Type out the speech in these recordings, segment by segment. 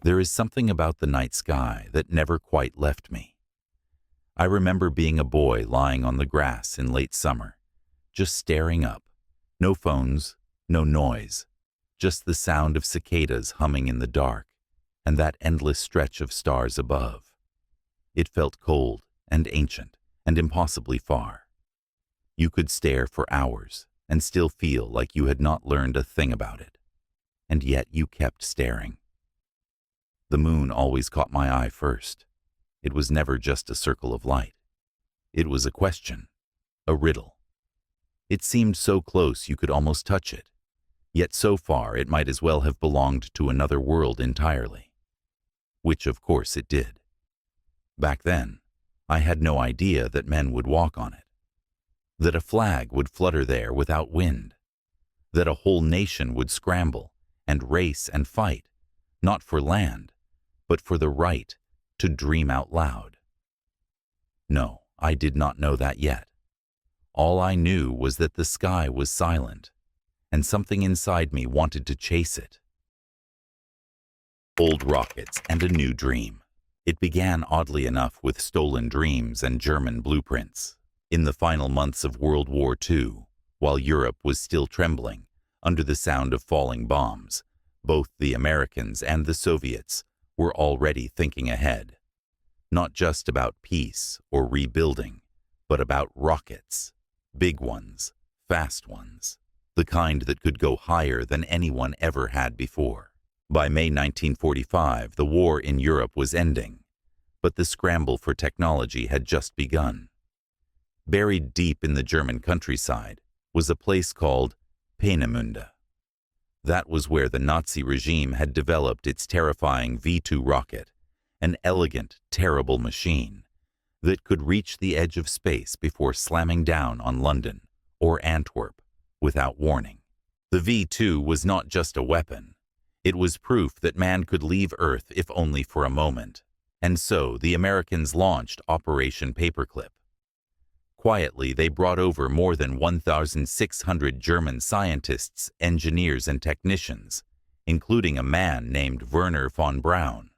There is something about the night sky that never quite left me. I remember being a boy lying on the grass in late summer, just staring up. No phones, no noise, just the sound of cicadas humming in the dark and that endless stretch of stars above. It felt cold and ancient and impossibly far. You could stare for hours and still feel like you had not learned a thing about it. And yet you kept staring. The moon always caught my eye first. It was never just a circle of light. It was a question, a riddle. It seemed so close you could almost touch it, yet so far it might as well have belonged to another world entirely. Which of course it did. Back then, I had no idea that men would walk on it, that a flag would flutter there without wind, that a whole nation would scramble and race and fight, not for land, but for the right to dream out loud. No, I did not know that yet. All I knew was that the sky was silent, and something inside me wanted to chase it. Old rockets and a new dream. It began oddly enough with stolen dreams and German blueprints. In the final months of World War II, while Europe was still trembling under the sound of falling bombs, both the Americans and the Soviets were already thinking ahead. Not just about peace or rebuilding, but about rockets. Big ones, fast ones, the kind that could go higher than anyone ever had before. By May 1945, the war in Europe was ending, but the scramble for technology had just begun. Buried deep in the German countryside was a place called Peenemünde. That was where the Nazi regime had developed its terrifying V-2 rocket, an elegant, terrible machine that could reach the edge of space before slamming down on London or Antwerp without warning. The V-2 was not just a weapon. It was proof that man could leave Earth if only for a moment. And so the Americans launched Operation Paperclip. Quietly, they brought over more than 1,600 German scientists, engineers, and technicians, including a man named Werner von Braun.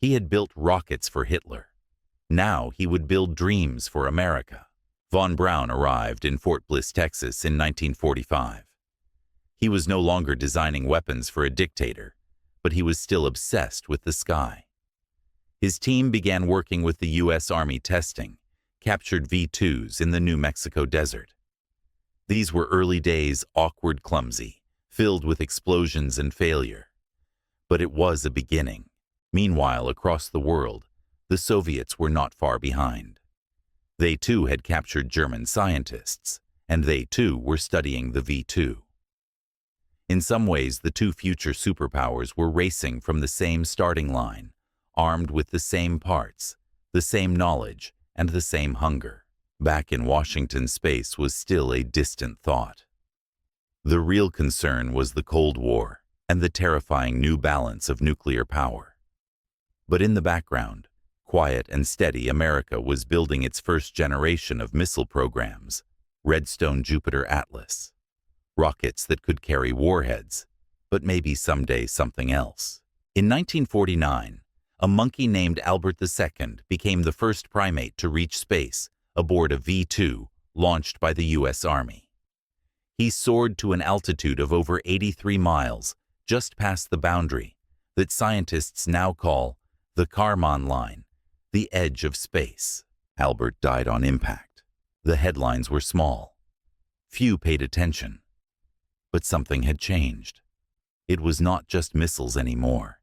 He had built rockets for Hitler. Now he would build dreams for America. Von Braun arrived in Fort Bliss, Texas in 1945. He was no longer designing weapons for a dictator, but he was still obsessed with the sky. His team began working with the U.S. Army testing captured V-2s in the New Mexico desert. These were early days, awkward, clumsy, filled with explosions and failure. But it was a beginning. Meanwhile, across the world, the Soviets were not far behind. They too had captured German scientists, and they too were studying the V-2. In some ways, the two future superpowers were racing from the same starting line, armed with the same parts, the same knowledge, and the same hunger. Back in Washington, space was still a distant thought. The real concern was the Cold War and the terrifying new balance of nuclear power. But in the background, quiet and steady, America was building its first generation of missile programs, Redstone Jupiter Atlas. Rockets that could carry warheads, but maybe someday something else. In 1949, a monkey named Albert II became the first primate to reach space aboard a V-2 launched by the U.S. Army. He soared to an altitude of over 83 miles, just past the boundary that scientists now call the Kármán line, the edge of space. Albert died on impact. The headlines were small. Few paid attention. But something had changed. It was not just missiles anymore.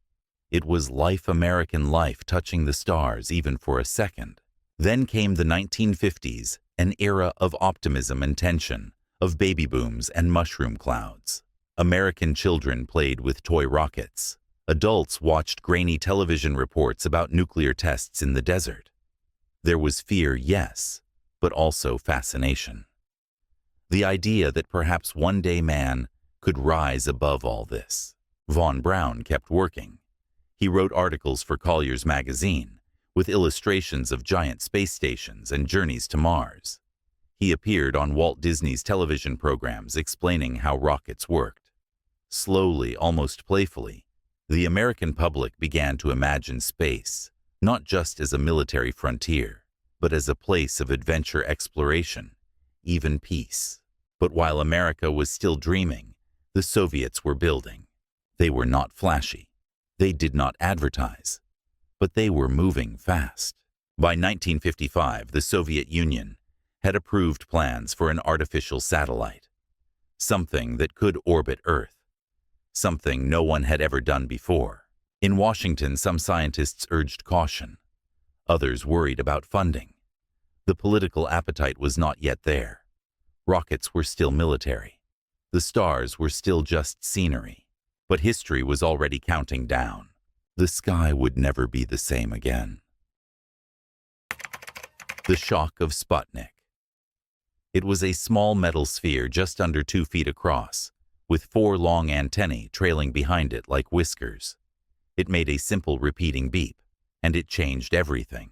It was life, American life, touching the stars even for a second. Then came the 1950s, an era of optimism and tension, of baby booms and mushroom clouds. American children played with toy rockets. Adults watched grainy television reports about nuclear tests in the desert. There was fear, yes, but also fascination. The idea that perhaps one day man could rise above all this. Von Braun kept working. He wrote articles for Collier's magazine, with illustrations of giant space stations and journeys to Mars. He appeared on Walt Disney's television programs explaining how rockets worked. Slowly, almost playfully, The American public began to imagine space not just as a military frontier, but as a place of adventure exploration, even peace. But while America was still dreaming, the Soviets were building. They were not flashy. They did not advertise. But they were moving fast. By 1955, the Soviet Union had approved plans for an artificial satellite, something that could orbit Earth, something no one had ever done before. In Washington, some scientists urged caution. Others worried about funding. The political appetite was not yet there. Rockets were still military. The stars were still just scenery. But history was already counting down. The sky would never be the same again. The Shock of Sputnik. It was a small metal sphere just under 2 feet across, with 4 long antennae trailing behind it like whiskers. It made a simple repeating beep, and it changed everything.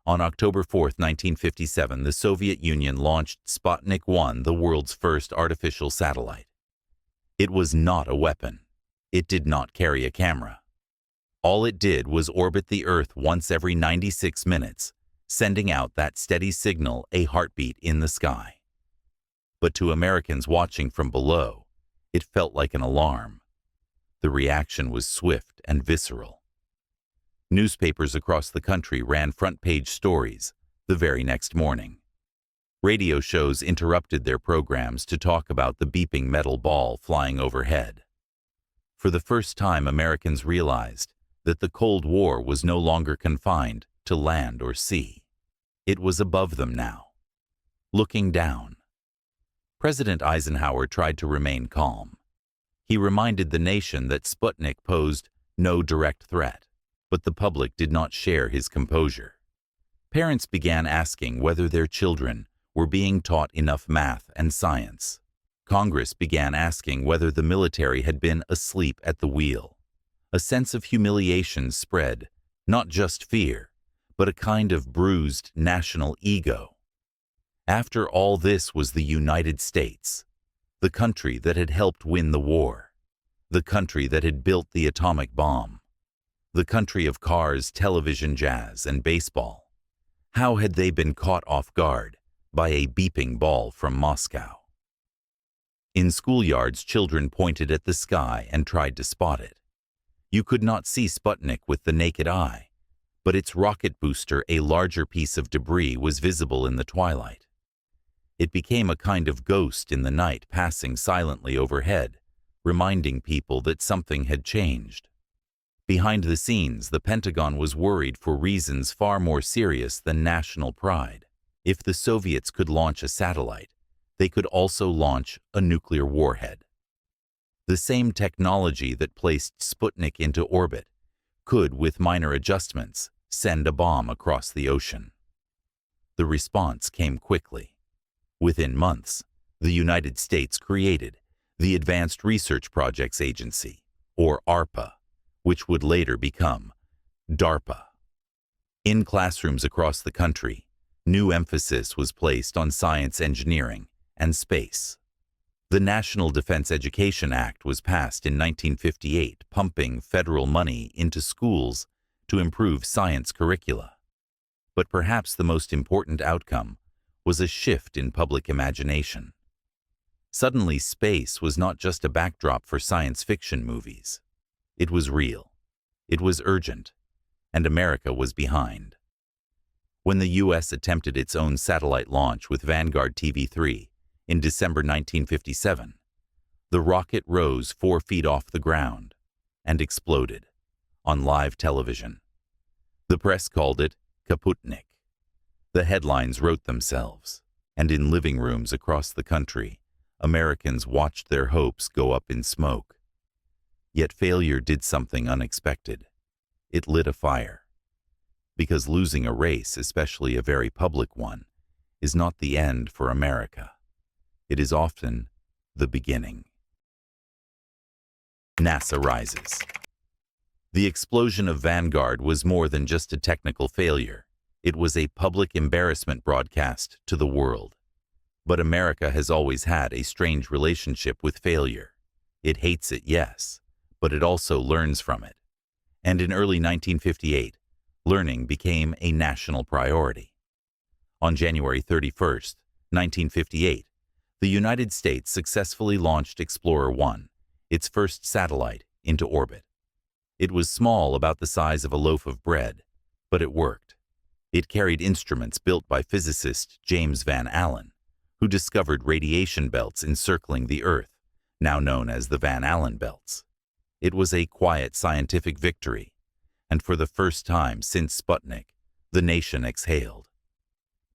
On October 4, 1957, the Soviet Union launched Sputnik 1, the world's first artificial satellite. It was not a weapon. It did not carry a camera. All it did was orbit the Earth once every 96 minutes, sending out that steady signal, a heartbeat in the sky. But to Americans watching from below, it felt like an alarm. The reaction was swift and visceral. Newspapers across the country ran front-page stories the very next morning. Radio shows interrupted their programs to talk about the beeping metal ball flying overhead. For the first time, Americans realized that the Cold War was no longer confined to land or sea. It was above them now, looking down. President Eisenhower tried to remain calm. He reminded the nation that Sputnik posed no direct threat, but the public did not share his composure. Parents began asking whether their children were being taught enough math and science. Congress began asking whether the military had been asleep at the wheel. A sense of humiliation spread, not just fear, but a kind of bruised national ego. After all this was the United States, the country that had helped win the war, the country that had built the atomic bomb, the country of cars, television, jazz, and baseball. How had they been caught off guard by a beeping ball from Moscow? In schoolyards, children pointed at the sky and tried to spot it. You could not see Sputnik with the naked eye, but its rocket booster, a larger piece of debris, was visible in the twilight. It became a kind of ghost in the night, passing silently overhead, reminding people that something had changed. Behind the scenes, the Pentagon was worried for reasons far more serious than national pride. If the Soviets could launch a satellite, they could also launch a nuclear warhead. The same technology that placed Sputnik into orbit could, with minor adjustments, send a bomb across the ocean. The response came quickly. Within months, the United States created the Advanced Research Projects Agency, or ARPA, which would later become DARPA. In classrooms across the country, new emphasis was placed on science, engineering, and space. The National Defense Education Act was passed in 1958, pumping federal money into schools to improve science curricula. But perhaps the most important outcome was a shift in public imagination. Suddenly, space was not just a backdrop for science fiction movies. It was real. It was urgent. And America was behind. When the U.S. attempted its own satellite launch with Vanguard TV-3 in December 1957, the rocket rose 4 feet off the ground and exploded on live television. The press called it Kaputnik. The headlines wrote themselves, and in living rooms across the country, Americans watched their hopes go up in smoke. Yet failure did something unexpected. It lit a fire. Because losing a race, especially a very public one, is not the end for America. It is often the beginning. NASA rises. The explosion of Vanguard was more than just a technical failure. It was a public embarrassment broadcast to the world. But America has always had a strange relationship with failure. It hates it, yes, but it also learns from it. And in early 1958, learning became a national priority. On January 31st, 1958, the United States successfully launched Explorer 1, its first satellite, into orbit. It was small, about the size of a loaf of bread, but it worked. It carried instruments built by physicist James Van Allen, who discovered radiation belts encircling the Earth, now known as the Van Allen belts. It was a quiet scientific victory, and for the first time since Sputnik, the nation exhaled.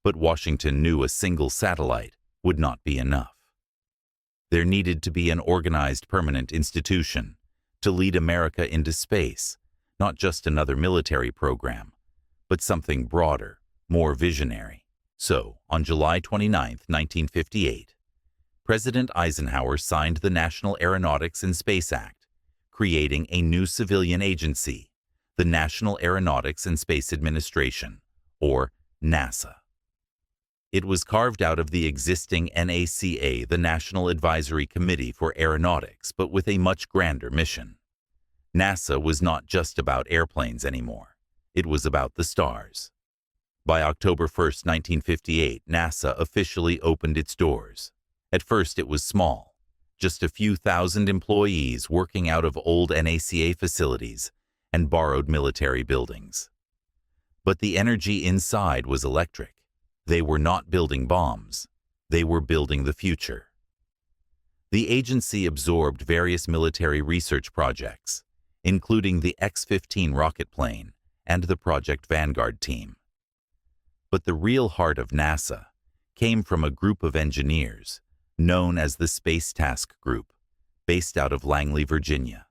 But Washington knew a single satellite would not be enough. There needed to be an organized permanent institution to lead America into space, not just another military program, but something broader, more visionary. So, on July 29, 1958, President Eisenhower signed the National Aeronautics and Space Act, creating a new civilian agency, the National Aeronautics and Space Administration, or NASA. It was carved out of the existing NACA, the National Advisory Committee for Aeronautics, but with a much grander mission. NASA was not just about airplanes anymore. It was about the stars. By October 1, 1958, NASA officially opened its doors. At first it was small, just a few thousand employees working out of old NACA facilities and borrowed military buildings. But the energy inside was electric. They were not building bombs. They were building the future. The agency absorbed various military research projects, including the X-15 rocket plane and the Project Vanguard team. But the real heart of NASA came from a group of engineers known as the Space Task Group, based out of Langley, Virginia.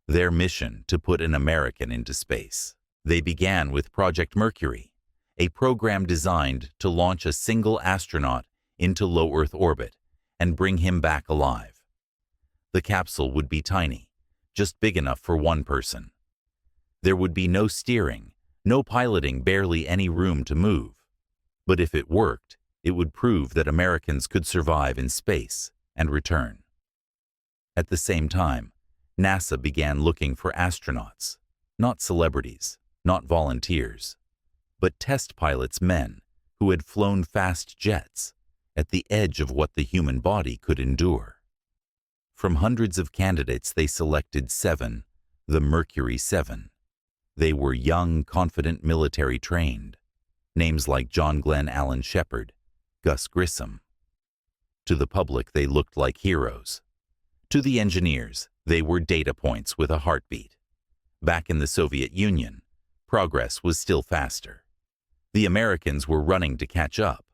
Their mission to put an American into space. They began with Project Mercury, a program designed to launch a single astronaut into low Earth orbit and bring him back alive. The capsule would be tiny, just big enough for one person. There would be no steering, no piloting, barely any room to move. But if it worked, it would prove that Americans could survive in space and return. At the same time, NASA began looking for astronauts, not celebrities, not volunteers, but test pilots, men who had flown fast jets at the edge of what the human body could endure. From hundreds of candidates, they selected 7, the Mercury 7. They were young, confident, military-trained, names like John Glenn Allen Shepard, Gus Grissom. To the public, they looked like heroes. To the engineers, they were data points with a heartbeat. Back in the Soviet Union, progress was still faster. The Americans were running to catch up,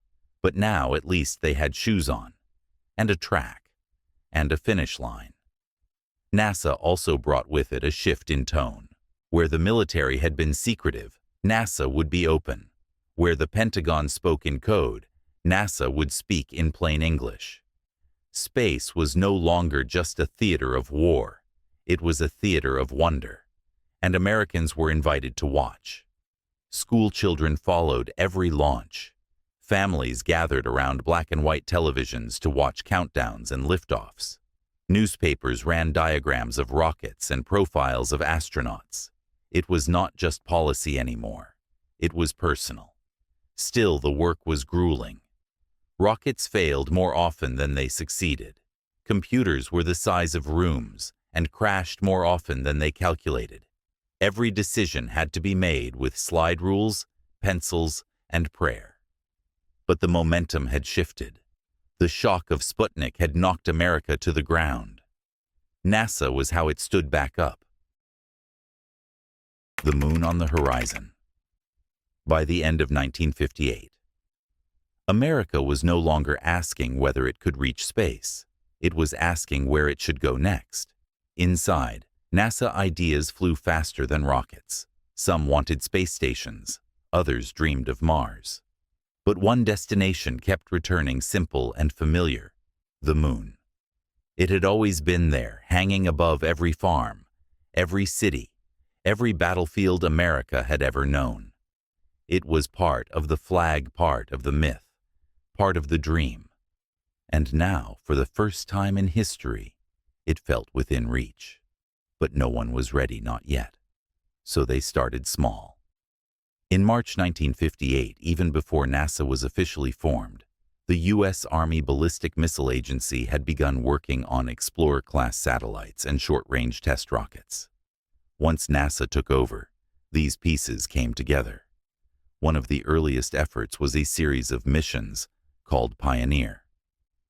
but now at least they had shoes on, and a track, and a finish line. NASA also brought with it a shift in tone. Where the military had been secretive, NASA would be open. Where the Pentagon spoke in code, NASA would speak in plain English. Space was no longer just a theater of war. It was a theater of wonder, and Americans were invited to watch. School children followed every launch. Families gathered around black and white televisions to watch countdowns and liftoffs. Newspapers ran diagrams of rockets and profiles of astronauts. It was not just policy anymore. It was personal. Still, the work was grueling. Rockets failed more often than they succeeded. Computers were the size of rooms and crashed more often than they calculated. Every decision had to be made with slide rules, pencils, and prayer. But the momentum had shifted. The shock of Sputnik had knocked America to the ground. NASA was how it stood back up. The moon on the horizon. By the end of 1958, America was no longer asking whether it could reach space. It was asking where it should go next. Inside, NASA ideas flew faster than rockets. Some wanted space stations, others dreamed of Mars. But one destination kept returning, simple and familiar: the moon. It had always been there, hanging above every farm, every city, every battlefield America had ever known. It was part of the flag, part of the myth, part of the dream. And now, for the first time in history, it felt within reach. But no one was ready, not yet. So they started small. In March 1958, even before NASA was officially formed, the U.S. Army Ballistic Missile Agency had begun working on Explorer-class satellites and short-range test rockets. Once NASA took over, these pieces came together. One of the earliest efforts was a series of missions called Pioneer.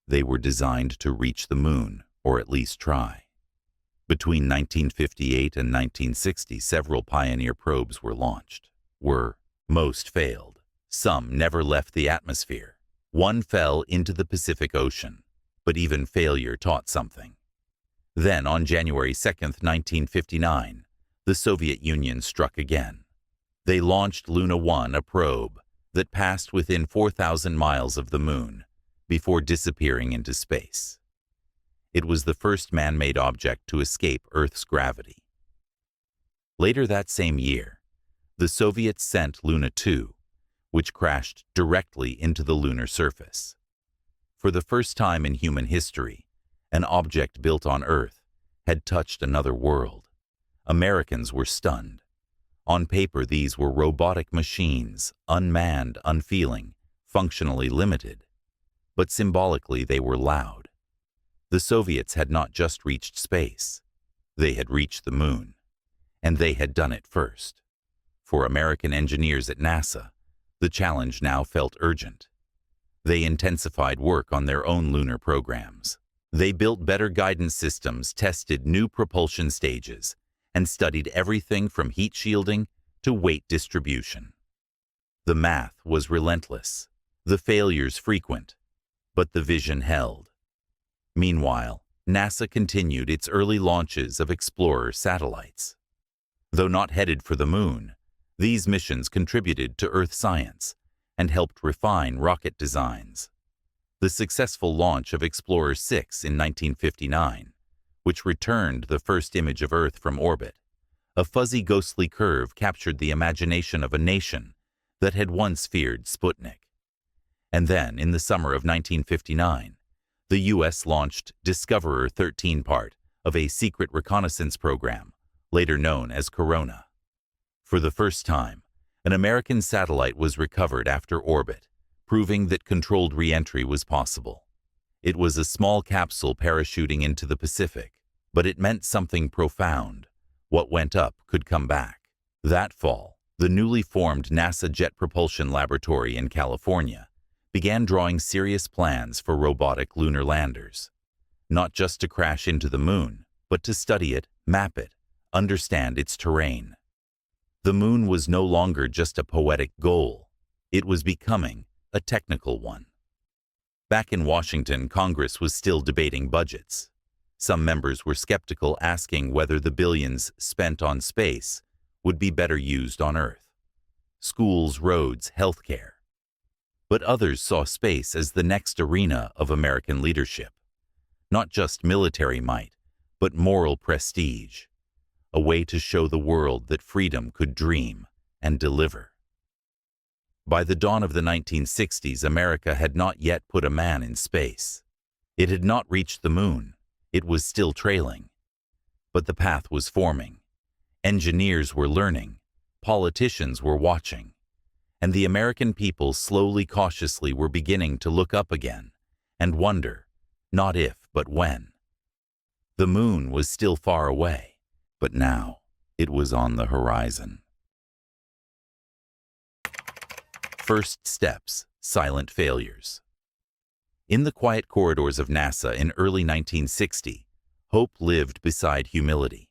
They were designed to reach the moon, or at least try. Between 1958 and 1960, several Pioneer probes were launched. Most failed. Some never left the atmosphere. One fell into the Pacific Ocean, but even failure taught something. Then, on January 2, 1959, the Soviet Union struck again. They launched Luna 1, a probe that passed within 4,000 miles of the moon before disappearing into space. It was the first man-made object to escape Earth's gravity. Later that same year, the Soviets sent Luna 2, which crashed directly into the lunar surface. For the first time in human history, an object built on Earth had touched another world. Americans were stunned. On paper, these were robotic machines, unmanned, unfeeling, functionally limited. But symbolically, they were loud. The Soviets had not just reached space. They had reached the moon. And they had done it first. For American engineers at NASA, the challenge now felt urgent. They intensified work on their own lunar programs. They built better guidance systems, tested new propulsion stages, and studied everything from heat shielding to weight distribution. The math was relentless, the failures frequent, but the vision held. Meanwhile, NASA continued its early launches of Explorer satellites. Though not headed for the moon, these missions contributed to Earth science and helped refine rocket designs. The successful launch of Explorer 6 in 1959, which returned the first image of Earth from orbit, a fuzzy ghostly curve captured the imagination of a nation that had once feared Sputnik. And then, in the summer of 1959, the U.S. launched Discoverer 13, part of a secret reconnaissance program, later known as Corona. For the first time, an American satellite was recovered after orbit, proving that controlled re-entry was possible. It was a small capsule parachuting into the Pacific, but it meant something profound. What went up could come back. That fall, the newly formed NASA Jet Propulsion Laboratory in California began drawing serious plans for robotic lunar landers. Not just to crash into the moon, but to study it, map it, understand its terrain. The moon was no longer just a poetic goal. It was becoming a technical one. Back in Washington, Congress was still debating budgets. Some members were skeptical, asking whether the billions spent on space would be better used on Earth. Schools, roads, healthcare. But others saw space as the next arena of American leadership. Not just military might, but moral prestige. A way to show the world that freedom could dream and deliver. By the dawn of the 1960s, America had not yet put a man in space. It had not reached the moon. It was still trailing. But the path was forming. Engineers were learning. Politicians were watching. And the American people slowly, cautiously were beginning to look up again and wonder, not if, but when. The moon was still far away, but now it was on the horizon. First steps, silent failures. In the quiet corridors of NASA in early 1960, hope lived beside humility.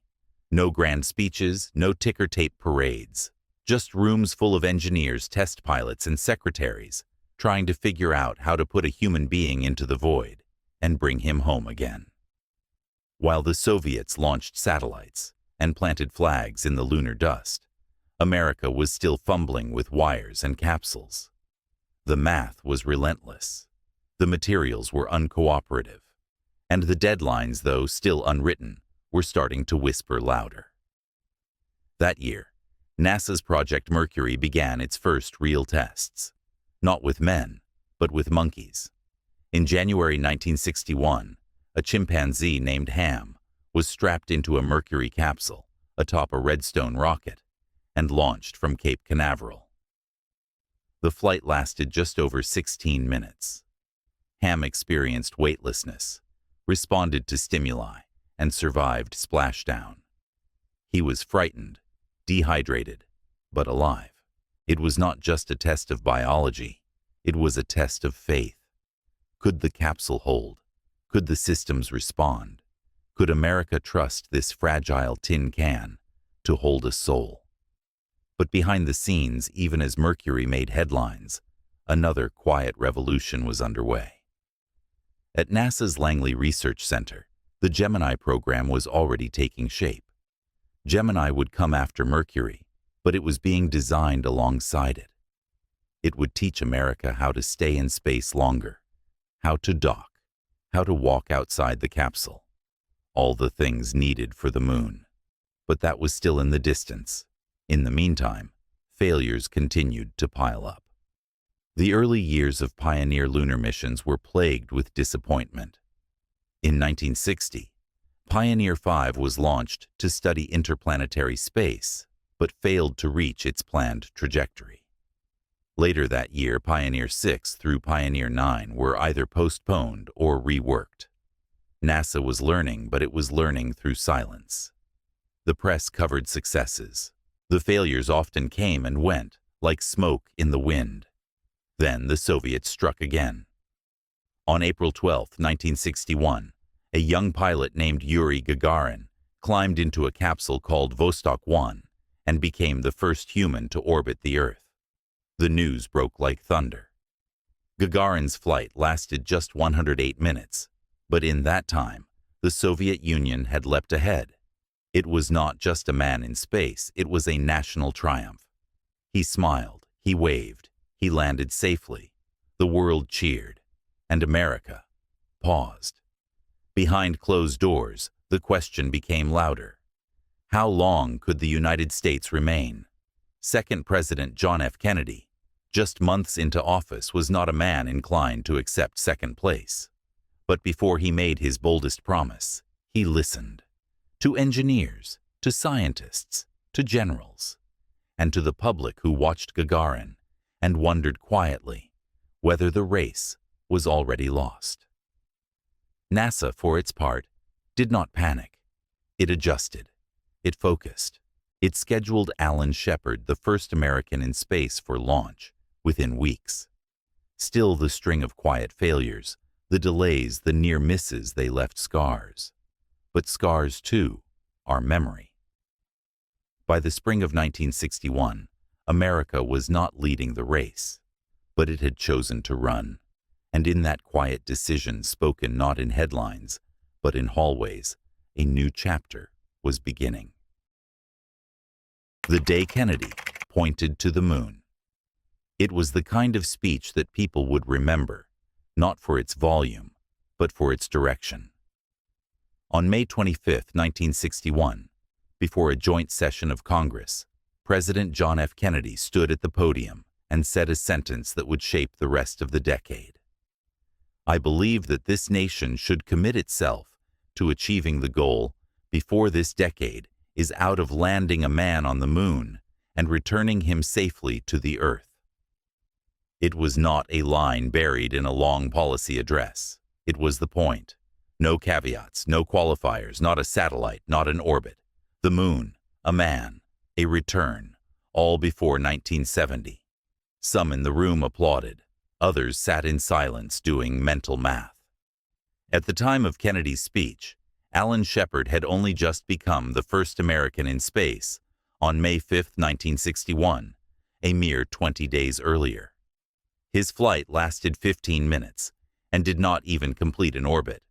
No grand speeches, no ticker-tape parades. Just rooms full of engineers, test pilots, and secretaries trying to figure out how to put a human being into the void and bring him home again. While the Soviets launched satellites and planted flags in the lunar dust, America was still fumbling with wires and capsules. The math was relentless. The materials were uncooperative. And the deadlines, though still unwritten, were starting to whisper louder. That year, NASA's Project Mercury began its first real tests. Not with men, but with monkeys. In January 1961, a chimpanzee named Ham was strapped into a Mercury capsule atop a Redstone rocket and launched from Cape Canaveral. The flight lasted just over 16 minutes. Ham experienced weightlessness, responded to stimuli, and survived splashdown. He was frightened, dehydrated, but alive. It was not just a test of biology, it was a test of faith. Could the capsule hold? Could the systems respond? Could America trust this fragile tin can to hold a soul? But behind the scenes, even as Mercury made headlines, another quiet revolution was underway. At NASA's Langley Research Center, the Gemini program was already taking shape. Gemini would come after Mercury, but it was being designed alongside it. It would teach America how to stay in space longer, how to dock, how to walk outside the capsule, all the things needed for the moon. But that was still in the distance. In the meantime, failures continued to pile up. The early years of Pioneer lunar missions were plagued with disappointment. In 1960, Pioneer 5 was launched to study interplanetary space, but failed to reach its planned trajectory. Later that year, Pioneer 6 through Pioneer 9 were either postponed or reworked. NASA was learning, but it was learning through silence. The press covered successes. The failures often came and went, like smoke in the wind. Then the Soviets struck again. On April 12, 1961, a young pilot named Yuri Gagarin climbed into a capsule called Vostok 1 and became the first human to orbit the Earth. The news broke like thunder. Gagarin's flight lasted just 108 minutes, but in that time, the Soviet Union had leapt ahead. It was not just a man in space, it was a national triumph. He smiled, he waved, he landed safely. The world cheered, and America paused. Behind closed doors, the question became louder. How long could the United States remain? Second President John F. Kennedy, just months into office, was not a man inclined to accept second place. But before he made his boldest promise, he listened. To engineers, to scientists, to generals, and to the public who watched Gagarin and wondered quietly whether the race was already lost. NASA, for its part, did not panic. It adjusted. It focused. It scheduled Alan Shepard, the first American in space, for launch within weeks. Still, the string of quiet failures, the delays, the near misses, they left scars. But scars, too, are memory. By the spring of 1961, America was not leading the race, but it had chosen to run. And in that quiet decision, spoken not in headlines, but in hallways, a new chapter was beginning. The day Kennedy pointed to the moon. It was the kind of speech that people would remember, not for its volume, but for its direction. On May 25, 1961, before a joint session of Congress, President John F. Kennedy stood at the podium and said a sentence that would shape the rest of the decade. I believe that this nation should commit itself to achieving the goal before this decade is out of landing a man on the moon and returning him safely to the Earth. It was not a line buried in a long policy address. It was the point. No caveats, no qualifiers, not a satellite, not an orbit. The moon, a man, a return, all before 1970. Some in the room applauded. Others sat in silence doing mental math. At the time of Kennedy's speech, Alan Shepard had only just become the first American in space on May 5, 1961, a mere 20 days earlier. His flight lasted 15 minutes and did not even complete an orbit.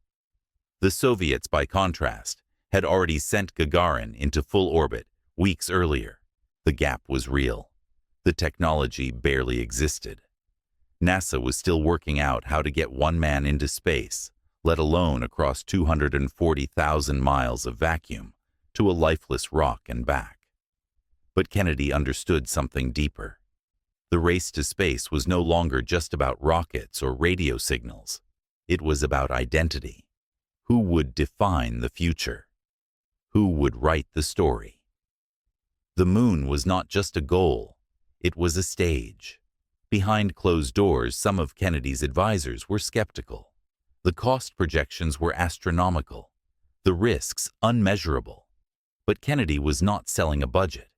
The Soviets, by contrast, had already sent Gagarin into full orbit weeks earlier. The gap was real. The technology barely existed. NASA was still working out how to get one man into space, let alone across 240,000 miles of vacuum to a lifeless rock and back. But Kennedy understood something deeper. The race to space was no longer just about rockets or radio signals. It was about identity. Who would define the future? Who would write the story? The moon was not just a goal, it was a stage. Behind closed doors, some of Kennedy's advisors were skeptical. The cost projections were astronomical, the risks unmeasurable. But Kennedy was not selling a budget.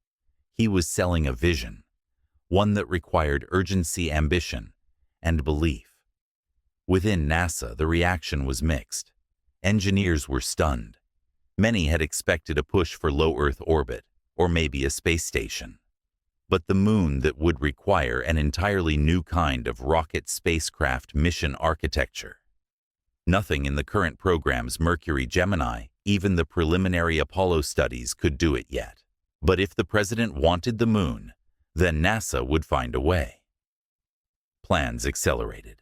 He was selling a vision, one that required urgency, ambition, and belief. Within NASA, the reaction was mixed. Engineers were stunned. Many had expected a push for low Earth orbit, or maybe a space station. But the moon that would require an entirely new kind of rocket spacecraft mission architecture. Nothing in the current program's Mercury, Gemini, even the preliminary Apollo studies could do it yet. But if the president wanted the moon, then NASA would find a way. Plans accelerated.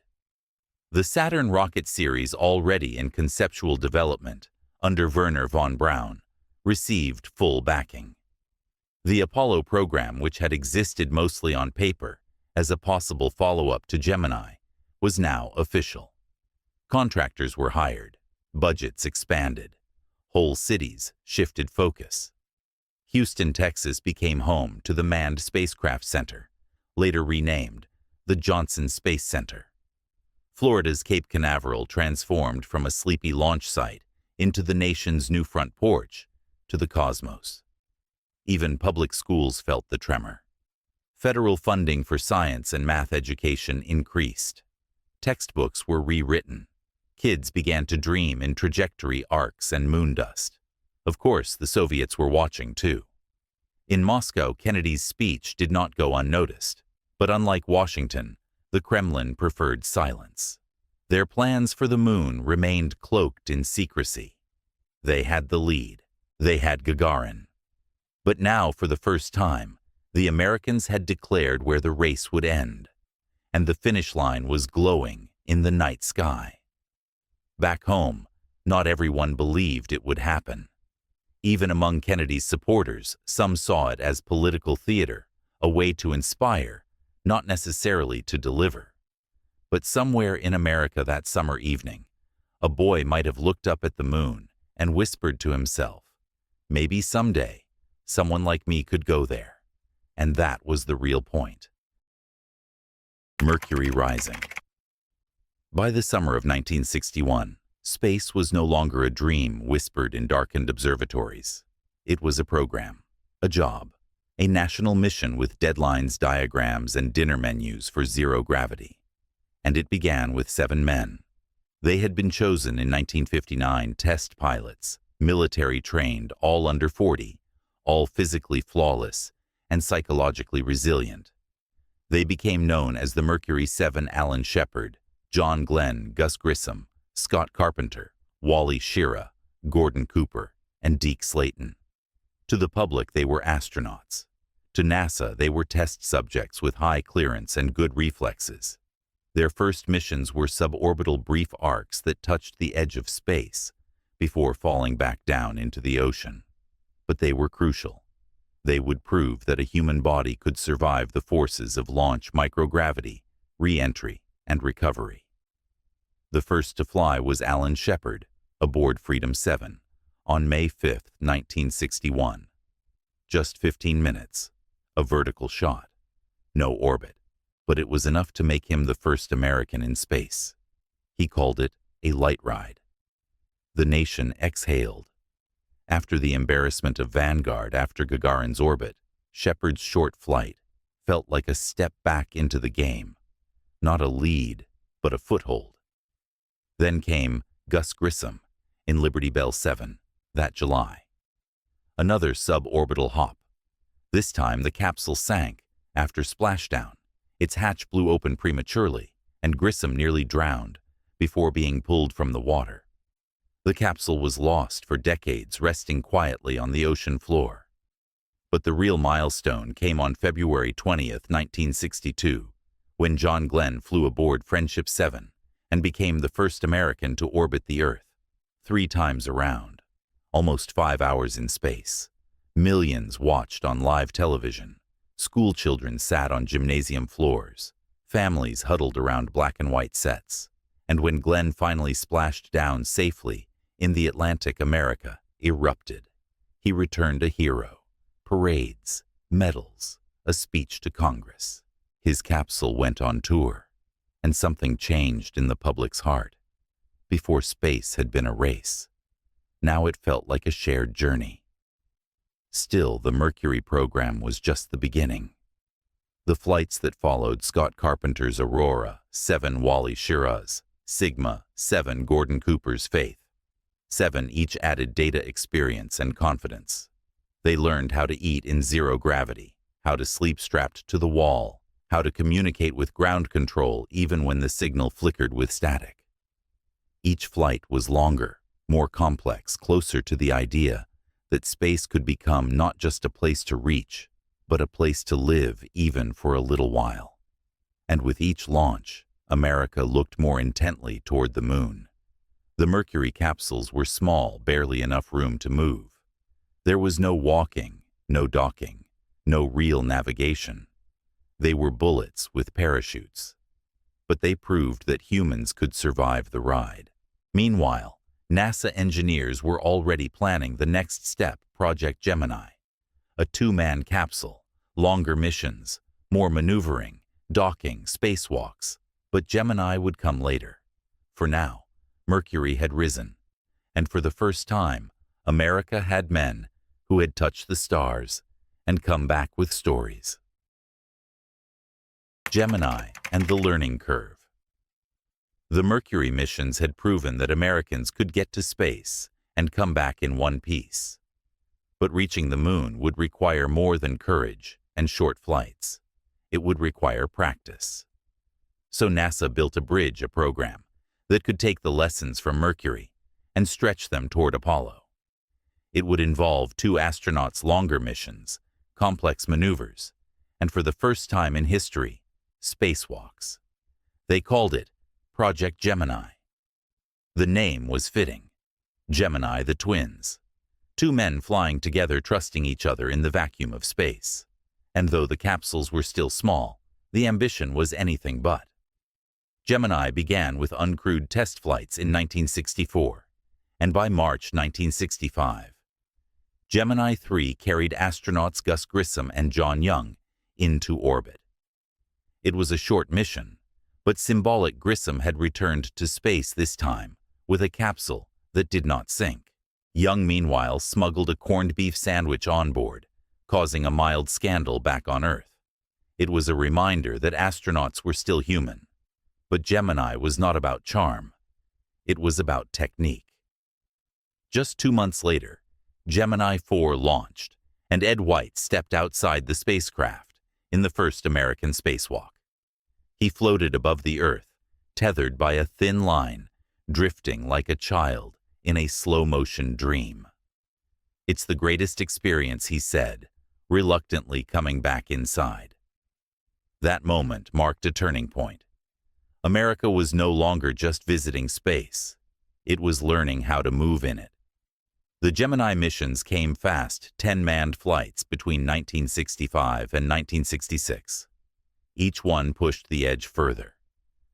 The Saturn rocket series, already in conceptual development under Wernher von Braun, received full backing. The Apollo program, which had existed mostly on paper as a possible follow-up to Gemini, was now official. Contractors were hired, budgets expanded, whole cities shifted focus. Houston, Texas became home to the Manned Spacecraft Center, later renamed the Johnson Space Center. Florida's Cape Canaveral transformed from a sleepy launch site into the nation's new front porch to the cosmos. Even public schools felt the tremor. Federal funding for science and math education increased. Textbooks were rewritten. Kids began to dream in trajectory arcs and moon dust. Of course, the Soviets were watching too. In Moscow, Kennedy's speech did not go unnoticed. But unlike Washington, the Kremlin preferred silence. Their plans for the moon remained cloaked in secrecy. They had the lead. They had Gagarin. But now, for the first time, the Americans had declared where the race would end, and the finish line was glowing in the night sky. Back home, not everyone believed it would happen. Even among Kennedy's supporters, some saw it as political theater, a way to inspire, not necessarily to deliver. But somewhere in America that summer evening, a boy might have looked up at the moon and whispered to himself, maybe someday, someone like me could go there. And that was the real point. Mercury Rising. By the summer of 1961, space was no longer a dream whispered in darkened observatories. It was a program, a job, a national mission with deadlines, diagrams, and dinner menus for zero gravity. And it began with 7 men. They had been chosen in 1959 test pilots, military trained, all under 40, all physically flawless and psychologically resilient. They became known as the Mercury 7. Alan Shepard, John Glenn, Gus Grissom, Scott Carpenter, Wally Schirra, Gordon Cooper, and Deke Slayton. To the public, they were astronauts. To NASA, they were test subjects with high clearance and good reflexes. Their first missions were suborbital brief arcs that touched the edge of space before falling back down into the ocean. But they were crucial. They would prove that a human body could survive the forces of launch, microgravity, re-entry, and recovery. The first to fly was Alan Shepard, aboard Freedom 7, on May 5, 1961. Just 15 minutes, a vertical shot, no orbit, but it was enough to make him the first American in space. He called it a light ride. The nation exhaled. After the embarrassment of Vanguard after Gagarin's orbit, Shepard's short flight felt like a step back into the game. Not a lead, but a foothold. Then came Gus Grissom in Liberty Bell 7 that July. Another suborbital hop. This time the capsule sank after splashdown. Its hatch blew open prematurely, and Grissom nearly drowned before being pulled from the water. The capsule was lost for decades, resting quietly on the ocean floor. But the real milestone came on February 20, 1962, when John Glenn flew aboard Friendship 7 and became the first American to orbit the Earth, 3 times around, almost 5 hours in space. Millions watched on live television. School children sat on gymnasium floors. Families huddled around black and white sets. And when Glenn finally splashed down safely in the Atlantic, America erupted. He returned a hero, parades, medals, a speech to Congress. His capsule went on tour, and something changed in the public's heart. Before space had been a race. Now it felt like a shared journey. Still, the Mercury program was just the beginning. The flights that followed Scott Carpenter's Aurora, 7 Wally Schirra's Sigma, 7 Gordon Cooper's Faith, 7 each added data, experience, and confidence. They learned how to eat in zero gravity, how to sleep strapped to the wall, how to communicate with ground control even when the signal flickered with static. Each flight was longer, more complex, closer to the idea that space could become not just a place to reach, but a place to live even for a little while. And with each launch, America looked more intently toward the moon. The Mercury capsules were small, barely enough room to move. There was no walking, no docking, no real navigation. They were bullets with parachutes. But they proved that humans could survive the ride. Meanwhile, NASA engineers were already planning the next step, Project Gemini. A 2-man capsule, longer missions, more maneuvering, docking, spacewalks. But Gemini would come later. For now, Mercury had risen. And for the first time, America had men who had touched the stars and come back with stories. Gemini and the learning curve. The Mercury missions had proven that Americans could get to space and come back in one piece. But reaching the moon would require more than courage and short flights. It would require practice. So NASA built a bridge, a program that could take the lessons from Mercury and stretch them toward Apollo. It would involve 2 astronauts' longer missions, complex maneuvers, and for the first time in history, spacewalks. They called it Project Gemini. The name was fitting. Gemini, the twins. 2 men flying together, trusting each other in the vacuum of space. And though the capsules were still small, the ambition was anything but. Gemini began with uncrewed test flights in 1964, and by March 1965, Gemini 3 carried astronauts Gus Grissom and John Young into orbit. It was a short mission, but symbolic. Grissom had returned to space this time with a capsule that did not sink. Young, meanwhile, smuggled a corned beef sandwich on board, causing a mild scandal back on Earth. It was a reminder that astronauts were still human. But Gemini was not about charm. It was about technique. Just 2 months later, Gemini 4 launched, and Ed White stepped outside the spacecraft in the first American spacewalk. He floated above the Earth, tethered by a thin line, drifting like a child in a slow-motion dream. "It's the greatest experience," he said, reluctantly coming back inside. That moment marked a turning point. America was no longer just visiting space. It was learning how to move in it. The Gemini missions came fast, 10 manned flights between 1965 and 1966. Each one pushed the edge further.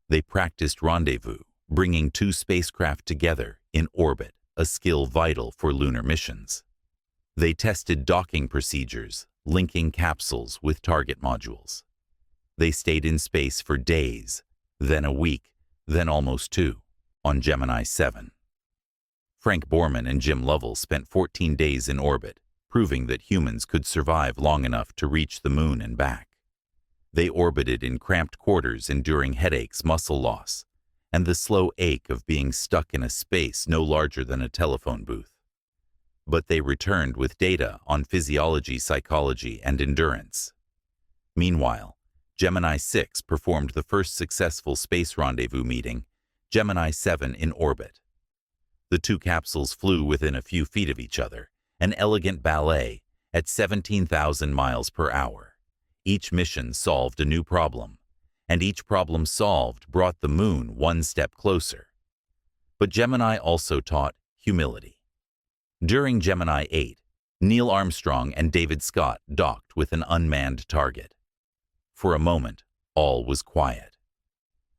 They practiced rendezvous, bringing 2 spacecraft together in orbit, a skill vital for lunar missions. They tested docking procedures, linking capsules with target modules. They stayed in space for days, then a week, then almost 2, on Gemini 7. Frank Borman and Jim Lovell spent 14 days in orbit, proving that humans could survive long enough to reach the moon and back. They orbited in cramped quarters, enduring headaches, muscle loss, and the slow ache of being stuck in a space no larger than a telephone booth. But they returned with data on physiology, psychology, and endurance. Meanwhile, Gemini 6 performed the first successful space rendezvous meeting, Gemini 7 in orbit. The 2 capsules flew within a few feet of each other, an elegant ballet at 17,000 miles per hour. Each mission solved a new problem, and each problem solved brought the moon one step closer. But Gemini also taught humility. During Gemini 8, Neil Armstrong and David Scott docked with an unmanned target. For a moment, all was quiet.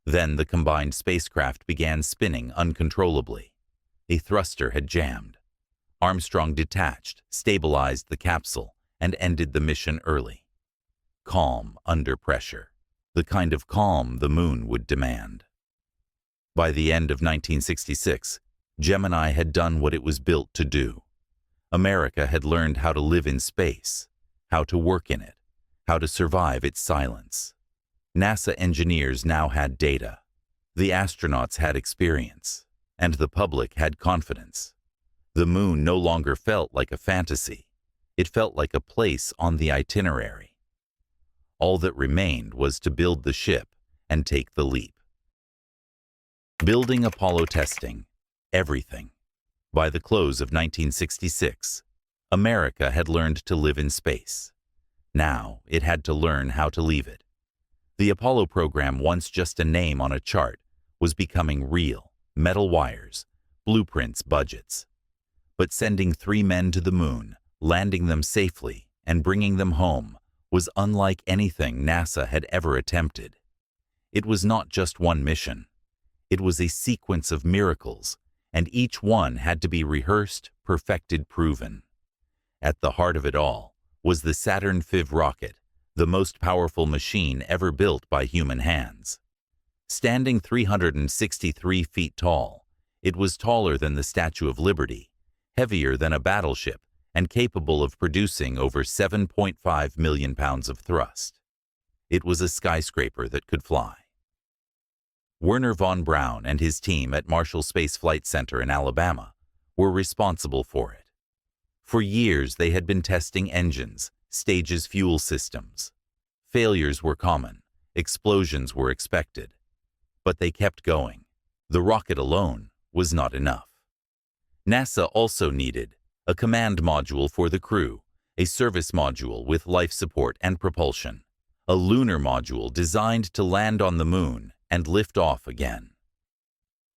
Then the combined spacecraft began spinning uncontrollably. A thruster had jammed. Armstrong detached, stabilized the capsule, and ended the mission early. Calm under pressure, the kind of calm the moon would demand. By the end of 1966, Gemini had done what it was built to do. America had learned how to live in space, how to work in it, how to survive its silence. NASA engineers now had data. The astronauts had experience, and the public had confidence. The moon no longer felt like a fantasy. It felt like a place on the itinerary. All that remained was to build the ship and take the leap. Building Apollo testing, everything. By the close of 1966, America had learned to live in space. Now it had to learn how to leave it. The Apollo program, once just a name on a chart, was becoming real: metal wires, blueprints, budgets. But sending 3 men to the moon, landing them safely, and bringing them home was unlike anything NASA had ever attempted. It was not just one mission. It was a sequence of miracles, and each one had to be rehearsed, perfected, proven. At the heart of it all was the Saturn V rocket, the most powerful machine ever built by human hands. Standing 363 feet tall, it was taller than the Statue of Liberty, heavier than a battleship, and capable of producing over 7.5 million pounds of thrust. It was a skyscraper that could fly. Werner von Braun and his team at Marshall Space Flight Center in Alabama were responsible for it. For years, they had been testing engines, stages, fuel systems. Failures were common, explosions were expected. But they kept going. The rocket alone was not enough. NASA also needed a command module for the crew, a service module with life support and propulsion, a lunar module designed to land on the moon and lift off again.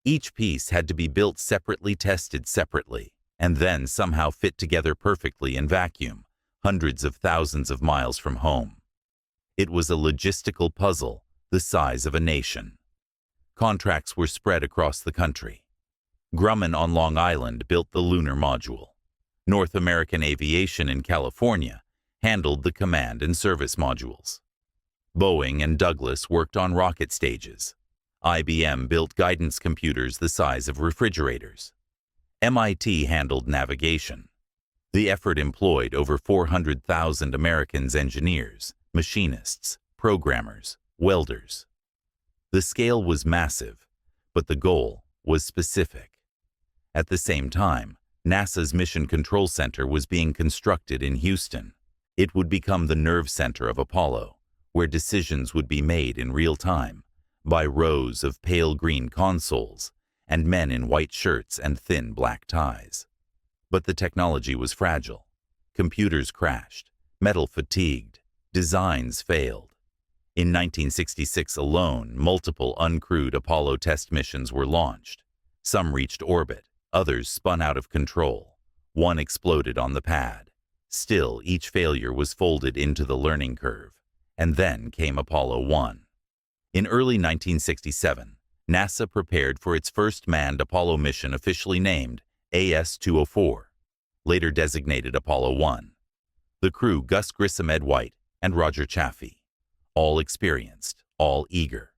Each piece had to be built separately, tested separately, and then somehow fit together perfectly in vacuum, hundreds of thousands of miles from home. It was a logistical puzzle the size of a nation. Contracts were spread across the country. Grumman on Long Island built the lunar module. North American Aviation in California handled the command and service modules. Boeing and Douglas worked on rocket stages. IBM built guidance computers the size of refrigerators. MIT handled navigation. The effort employed over 400,000 Americans: engineers, machinists, programmers, welders. The scale was massive, but the goal was specific. At the same time, NASA's Mission Control Center was being constructed in Houston. It would become the nerve center of Apollo, where decisions would be made in real time by rows of pale green consoles and men in white shirts and thin black ties. But the technology was fragile. Computers crashed, metal fatigued, designs failed. In 1966 alone, multiple uncrewed Apollo test missions were launched. Some reached orbit, others spun out of control. One exploded on the pad. Still, each failure was folded into the learning curve. And then came Apollo 1. In early 1967, NASA prepared for its first manned Apollo mission, officially named AS-204, later designated Apollo 1. The crew: Gus Grissom, Ed White, and Roger Chaffee. All experienced, all eager.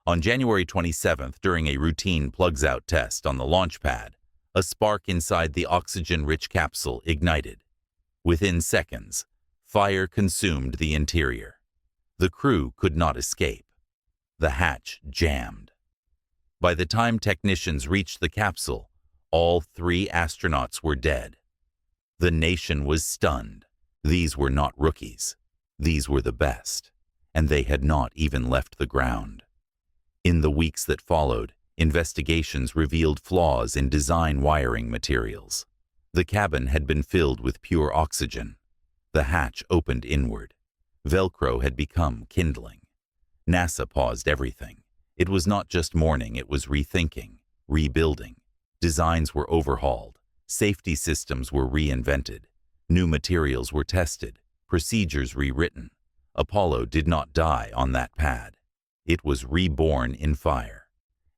On January 27th, during a routine plugs-out test on the launch pad, a spark inside the oxygen-rich capsule ignited. Within seconds, fire consumed the interior. The crew could not escape. The hatch jammed. By the time technicians reached the capsule, all 3 astronauts were dead. The nation was stunned. These were not rookies. These were the best, and they had not even left the ground. In the weeks that followed, investigations revealed flaws in design wiring materials. The cabin had been filled with pure oxygen. The hatch opened inward. Velcro had become kindling. NASA paused everything. It was not just mourning, it was rethinking, rebuilding. Designs were overhauled. Safety systems were reinvented. New materials were tested. Procedures rewritten. Apollo did not die on that pad. It was reborn in fire.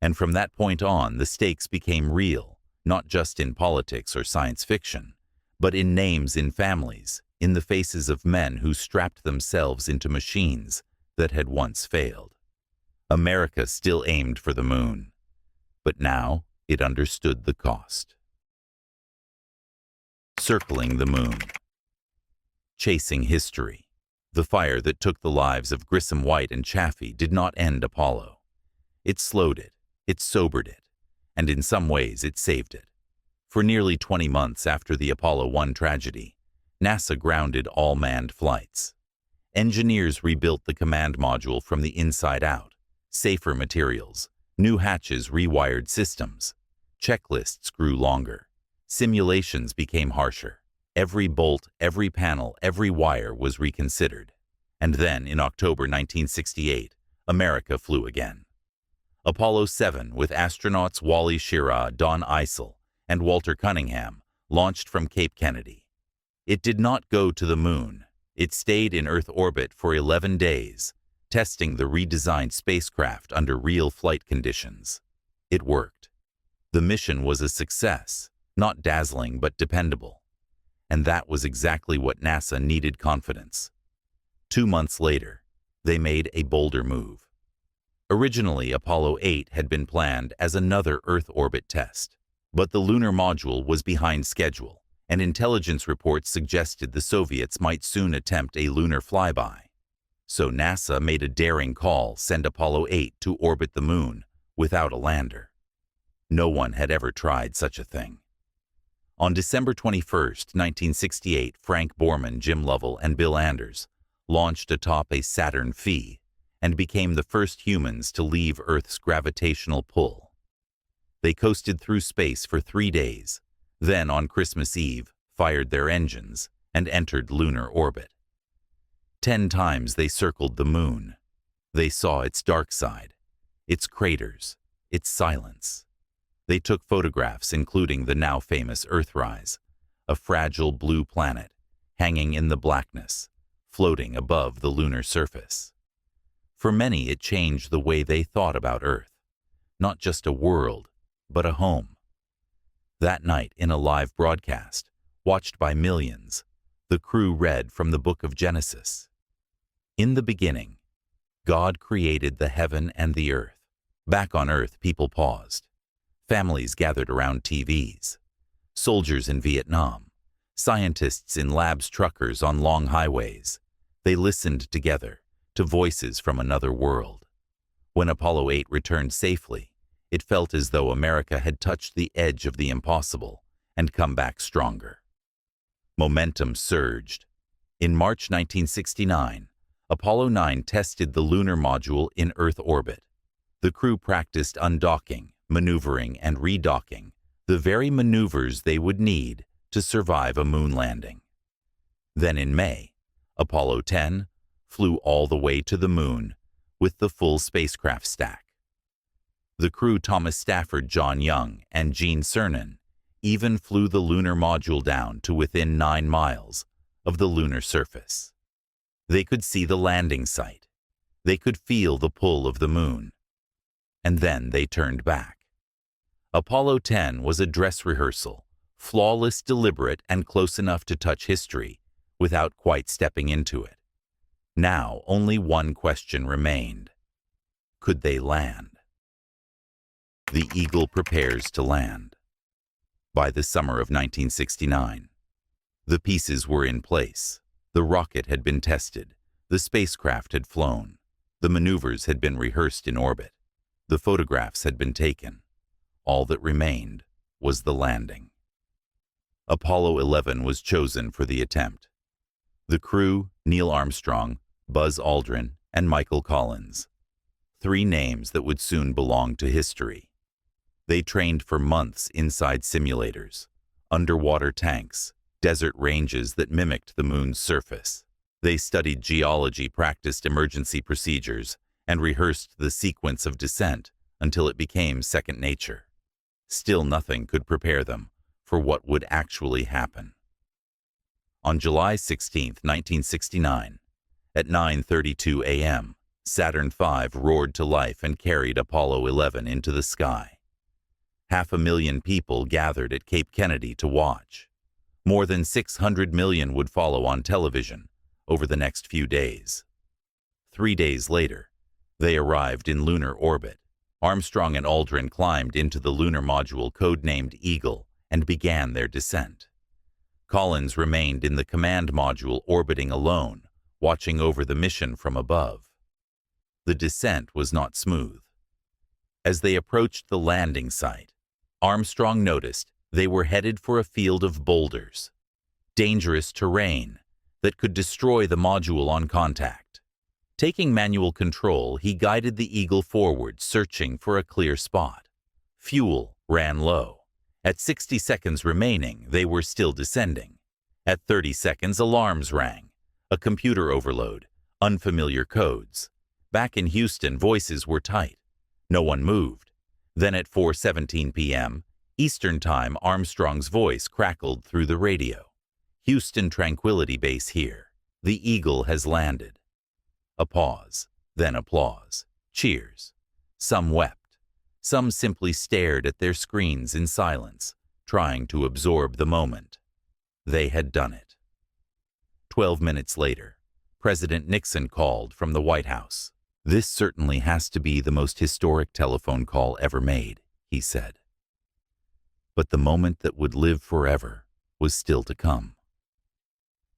And from that point on, the stakes became real, not just in politics or science fiction, but in names in families, in the faces of men who strapped themselves into machines that had once failed. America still aimed for the moon, but now it understood the cost. Circling the moon. Chasing history. The fire that took the lives of Grissom White and Chaffee did not end Apollo. It slowed it, it sobered it, and in some ways it saved it. For nearly 20 months after the Apollo 1 tragedy, NASA grounded all manned flights. Engineers rebuilt the command module from the inside out, safer materials, new hatches rewired systems. Checklists grew longer. Simulations became harsher. Every bolt, every panel, every wire was reconsidered. And then, in October 1968, America flew again. Apollo 7, with astronauts Wally Schirra, Don Eisel, and Walter Cunningham, launched from Cape Kennedy. It did not go to the moon. It stayed in Earth orbit for 11 days, testing the redesigned spacecraft under real flight conditions. It worked. The mission was a success, not dazzling but dependable. And that was exactly what NASA needed: confidence. 2 months later, they made a bolder move. Originally, Apollo 8 had been planned as another Earth orbit test, but the lunar module was behind schedule, and intelligence reports suggested the Soviets might soon attempt a lunar flyby. So NASA made a daring call: send Apollo 8 to orbit the moon without a lander. No one had ever tried such a thing. On December 21, 1968, Frank Borman, Jim Lovell, and Bill Anders launched atop a Saturn V and became the first humans to leave Earth's gravitational pull. They coasted through space for 3 days, then on Christmas Eve fired their engines and entered lunar orbit. 10 times they circled the moon. They saw its dark side, its craters, its silence. They took photographs, including the now famous Earthrise, a fragile blue planet hanging in the blackness, floating above the lunar surface. For many, it changed the way they thought about Earth, not just a world, but a home. That night, in a live broadcast, watched by millions, the crew read from the book of Genesis. In the beginning, God created the heaven and the earth. Back on Earth, people paused. Families gathered around TVs. Soldiers in Vietnam. Scientists in labs, truckers on long highways. They listened together to voices from another world. When Apollo 8 returned safely, it felt as though America had touched the edge of the impossible and come back stronger. Momentum surged. In March 1969, Apollo 9 tested the lunar module in Earth orbit. The crew practiced undocking, maneuvering, and redocking, the very maneuvers they would need to survive a moon landing. Then in May, Apollo 10 flew all the way to the moon with the full spacecraft stack. The crew, Thomas Stafford, John Young, and Gene Cernan, even flew the lunar module down to within 9 miles of the lunar surface. They could see the landing site. They could feel the pull of the moon. And then they turned back. Apollo 10 was a dress rehearsal, flawless, deliberate, and close enough to touch history without quite stepping into it. Now only one question remained. Could they land? The Eagle prepares to land. By the summer of 1969, the pieces were in place. The rocket had been tested. The spacecraft had flown. The maneuvers had been rehearsed in orbit. The photographs had been taken. All that remained was the landing. Apollo 11 was chosen for the attempt. The crew: Neil Armstrong, Buzz Aldrin, and Michael Collins. 3 names that would soon belong to history. They trained for months inside simulators, underwater tanks, desert ranges that mimicked the moon's surface. They studied geology, practiced emergency procedures, and rehearsed the sequence of descent until it became second nature. Still, nothing could prepare them for what would actually happen. On July 16, 1969, at 9:32 a.m., Saturn V roared to life and carried Apollo 11 into the sky. 500,000 people gathered at Cape Kennedy to watch. More than 600 million would follow on television over the next few days. 3 days later, they arrived in lunar orbit. Armstrong and Aldrin climbed into the lunar module codenamed Eagle and began their descent. Collins remained in the command module orbiting alone, watching over the mission from above. The descent was not smooth. As they approached the landing site, Armstrong noticed they were headed for a field of boulders, dangerous terrain that could destroy the module on contact. Taking manual control, he guided the Eagle forward, searching for a clear spot. Fuel ran low. At 60 seconds remaining, they were still descending. At 30 seconds, alarms rang. A computer overload, unfamiliar codes. Back in Houston, voices were tight. No one moved. Then at 4:17 p.m. Eastern Time, Armstrong's voice crackled through the radio. "Houston Tranquility Base here. The Eagle has landed." A pause, then applause. Cheers. Some wept. Some simply stared at their screens in silence, trying to absorb the moment. They had done it. 12 minutes later, President Nixon called from the White House. "This certainly has to be the most historic telephone call ever made," he said. But the moment that would live forever was still to come.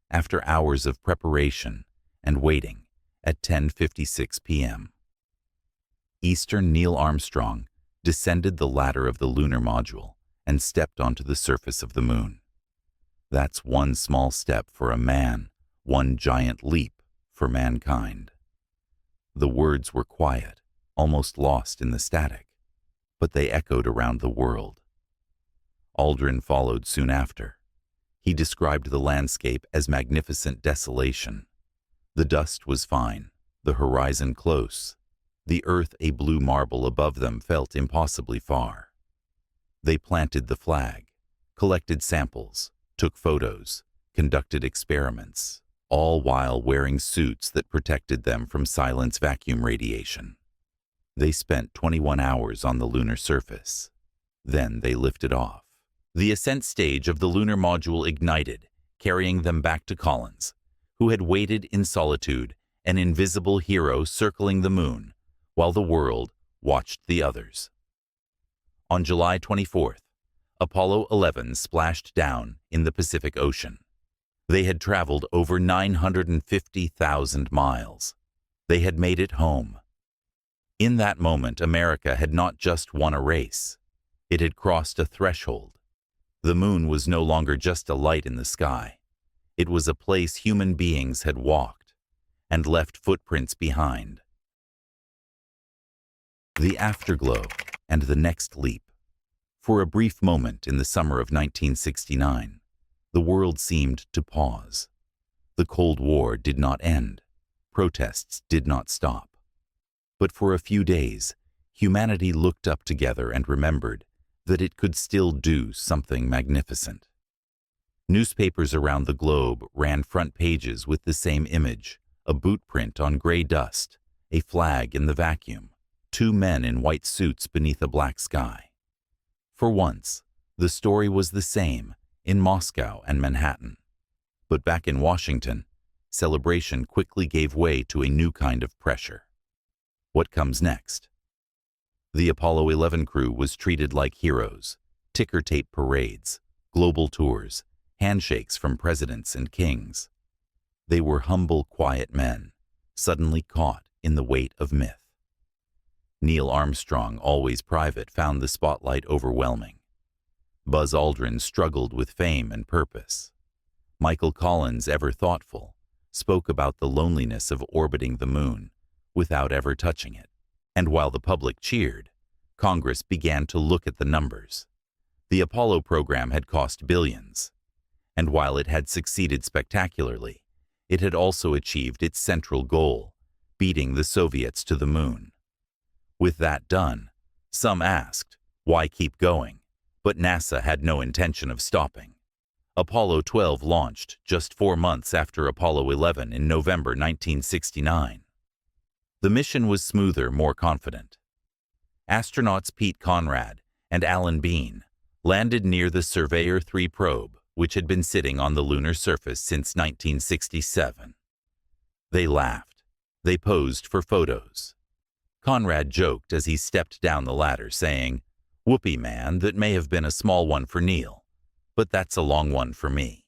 After hours of preparation and waiting, at 10:56 p.m. Eastern Neil Armstrong descended the ladder of the lunar module and stepped onto the surface of the moon. That's one small step for a man, one giant leap for mankind. The words were quiet, almost lost in the static, but they echoed around the world. Aldrin followed soon after. He described the landscape as magnificent desolation. The dust was fine, the horizon close, the earth a blue marble above them felt impossibly far. They planted the flag, collected samples, took photos, conducted experiments, all while wearing suits that protected them from silence vacuum radiation. They spent 21 hours on the lunar surface. Then they lifted off. The ascent stage of the lunar module ignited, carrying them back to Collins, who had waited in solitude, an invisible hero circling the moon, while the world watched the others. On July 24th, Apollo 11 splashed down in the Pacific Ocean. They had traveled over 950,000 miles. They had made it home. In that moment, America had not just won a race. It had crossed a threshold. The moon was no longer just a light in the sky. It was a place human beings had walked and left footprints behind. The afterglow and the next leap. For a brief moment in the summer of 1969, the world seemed to pause. The Cold War did not end. Protests did not stop. But for a few days, humanity looked up together and remembered that it could still do something magnificent. Newspapers around the globe ran front pages with the same image, a boot print on gray dust, a flag in the vacuum, two men in white suits beneath a black sky. For once, the story was the same in Moscow and Manhattan. But back in Washington, celebration quickly gave way to a new kind of pressure. What comes next? The Apollo 11 crew was treated like heroes, ticker tape parades, global tours, handshakes from presidents and kings. They were humble, quiet men, suddenly caught in the weight of myth. Neil Armstrong, always private, found the spotlight overwhelming. Buzz Aldrin struggled with fame and purpose. Michael Collins, ever thoughtful, spoke about the loneliness of orbiting the moon without ever touching it. And while the public cheered, Congress began to look at the numbers. The Apollo program had cost billions. And while it had succeeded spectacularly, it had also achieved its central goal, beating the Soviets to the moon. With that done, some asked, why keep going? But NASA had no intention of stopping. Apollo 12 launched just 4 months after Apollo 11 in November 1969. The mission was smoother, more confident. Astronauts Pete Conrad and Alan Bean, landed near the Surveyor 3 probe, which had been sitting on the lunar surface since 1967. They laughed. They posed for photos. Conrad joked as he stepped down the ladder, saying, "Whoopee, man, that may have been a small one for Neil, but that's a long one for me."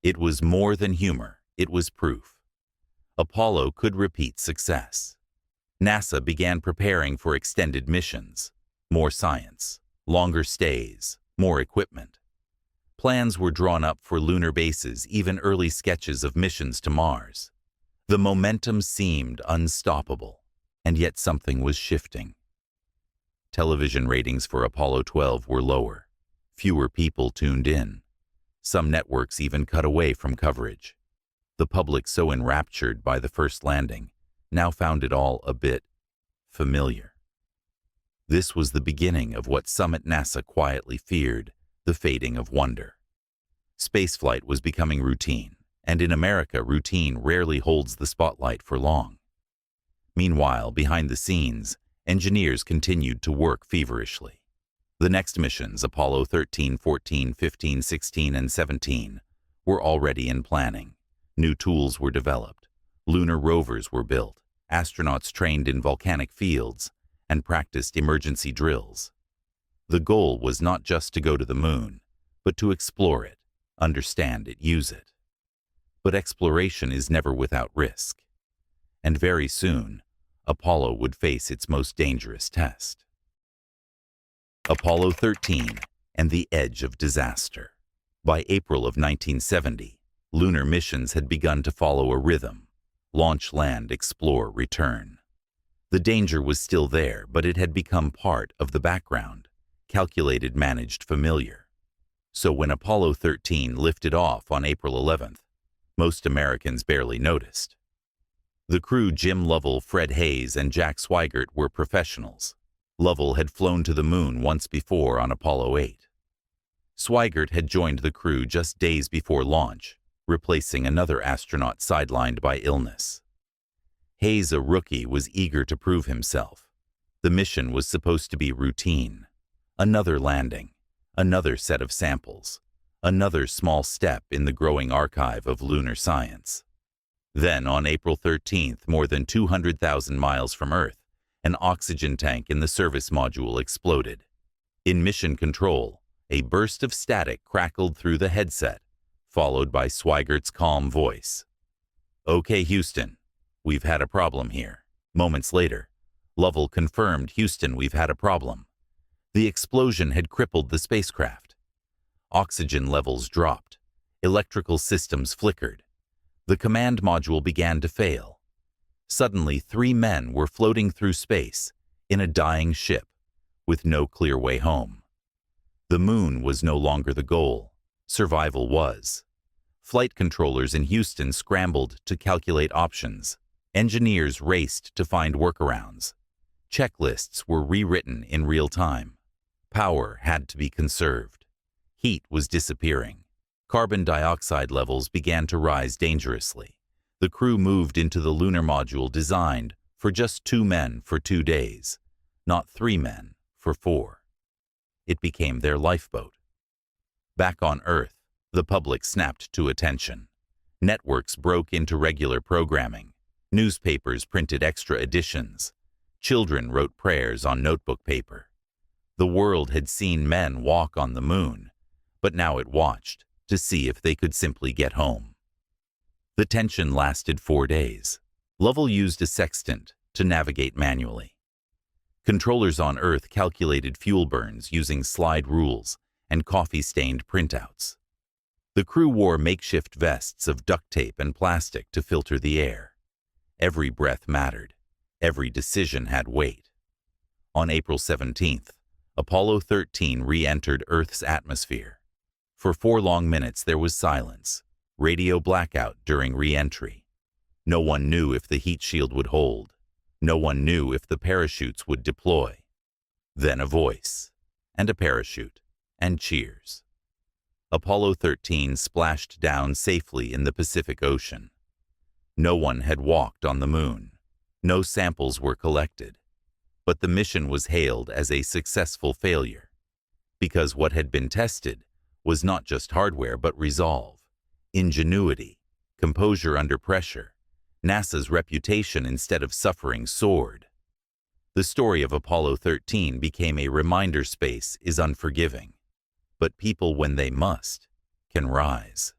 It was more than humor, it was proof. Apollo could repeat success. NASA began preparing for extended missions, more science, longer stays, more equipment. Plans were drawn up for lunar bases, even early sketches of missions to Mars. The momentum seemed unstoppable, and yet something was shifting. Television ratings for Apollo 12 were lower. Fewer people tuned in. Some networks even cut away from coverage. The public, so enraptured by the first landing, now found it all a bit familiar. This was the beginning of what some at NASA quietly feared, the fading of wonder. Spaceflight was becoming routine, and in America, routine rarely holds the spotlight for long. Meanwhile, behind the scenes, engineers continued to work feverishly. The next missions, Apollo 13, 14, 15, 16, and 17, were already in planning. New tools were developed. Lunar rovers were built. Astronauts trained in volcanic fields and practiced emergency drills. The goal was not just to go to the moon, but to explore it, understand it, use it. But exploration is never without risk. And very soon, Apollo would face its most dangerous test. Apollo 13 and the edge of disaster. By April of 1970, lunar missions had begun to follow a rhythm: launch, land, explore, return. The danger was still there, but it had become part of the background, calculated, managed, familiar. So when Apollo 13 lifted off on April 11th, most Americans barely noticed. The crew, Jim Lovell, Fred Hayes, and Jack Swigert, were professionals. Lovell had flown to the moon once before on Apollo 8. Swigert had joined the crew just days before launch, replacing another astronaut sidelined by illness. Hayes, a rookie, was eager to prove himself. The mission was supposed to be routine. Another landing, another set of samples, another small step in the growing archive of lunar science. Then, on April 13th, more than 200,000 miles from Earth, an oxygen tank in the service module exploded. In mission control, a burst of static crackled through the headset, followed by Swigert's calm voice. "Okay, Houston, we've had a problem here." Moments later, Lovell confirmed, "Houston, we've had a problem." The explosion had crippled the spacecraft. Oxygen levels dropped. Electrical systems flickered. The command module began to fail. Suddenly, 3 men were floating through space in a dying ship with no clear way home. The moon was no longer the goal. Survival was. Flight controllers in Houston scrambled to calculate options. Engineers raced to find workarounds. Checklists were rewritten in real time. Power had to be conserved. Heat was disappearing. Carbon dioxide levels began to rise dangerously. The crew moved into the lunar module designed for just 2 men for 2 days, not 3 men for 4. It became their lifeboat. Back on Earth, the public snapped to attention. Networks broke into regular programming. Newspapers printed extra editions. Children wrote prayers on notebook paper. The world had seen men walk on the moon, but now it watched to see if they could simply get home. The tension lasted 4 days. Lovell used a sextant to navigate manually. Controllers on Earth calculated fuel burns using slide rules and coffee-stained printouts. The crew wore makeshift vests of duct tape and plastic to filter the air. Every breath mattered. Every decision had weight. On April 17th, Apollo 13 re-entered Earth's atmosphere. For 4 long minutes there was silence. Radio blackout during re-entry. No one knew if the heat shield would hold. No one knew if the parachutes would deploy. Then a voice, and a parachute, and cheers. Apollo 13 splashed down safely in the Pacific Ocean. No one had walked on the moon. No samples were collected. But the mission was hailed as a successful failure. Because what had been tested was not just hardware but resolve, ingenuity, composure under pressure. NASA's reputation instead of suffering soared. The story of Apollo 13 became a reminder space is unforgiving, but people, when they must, can rise.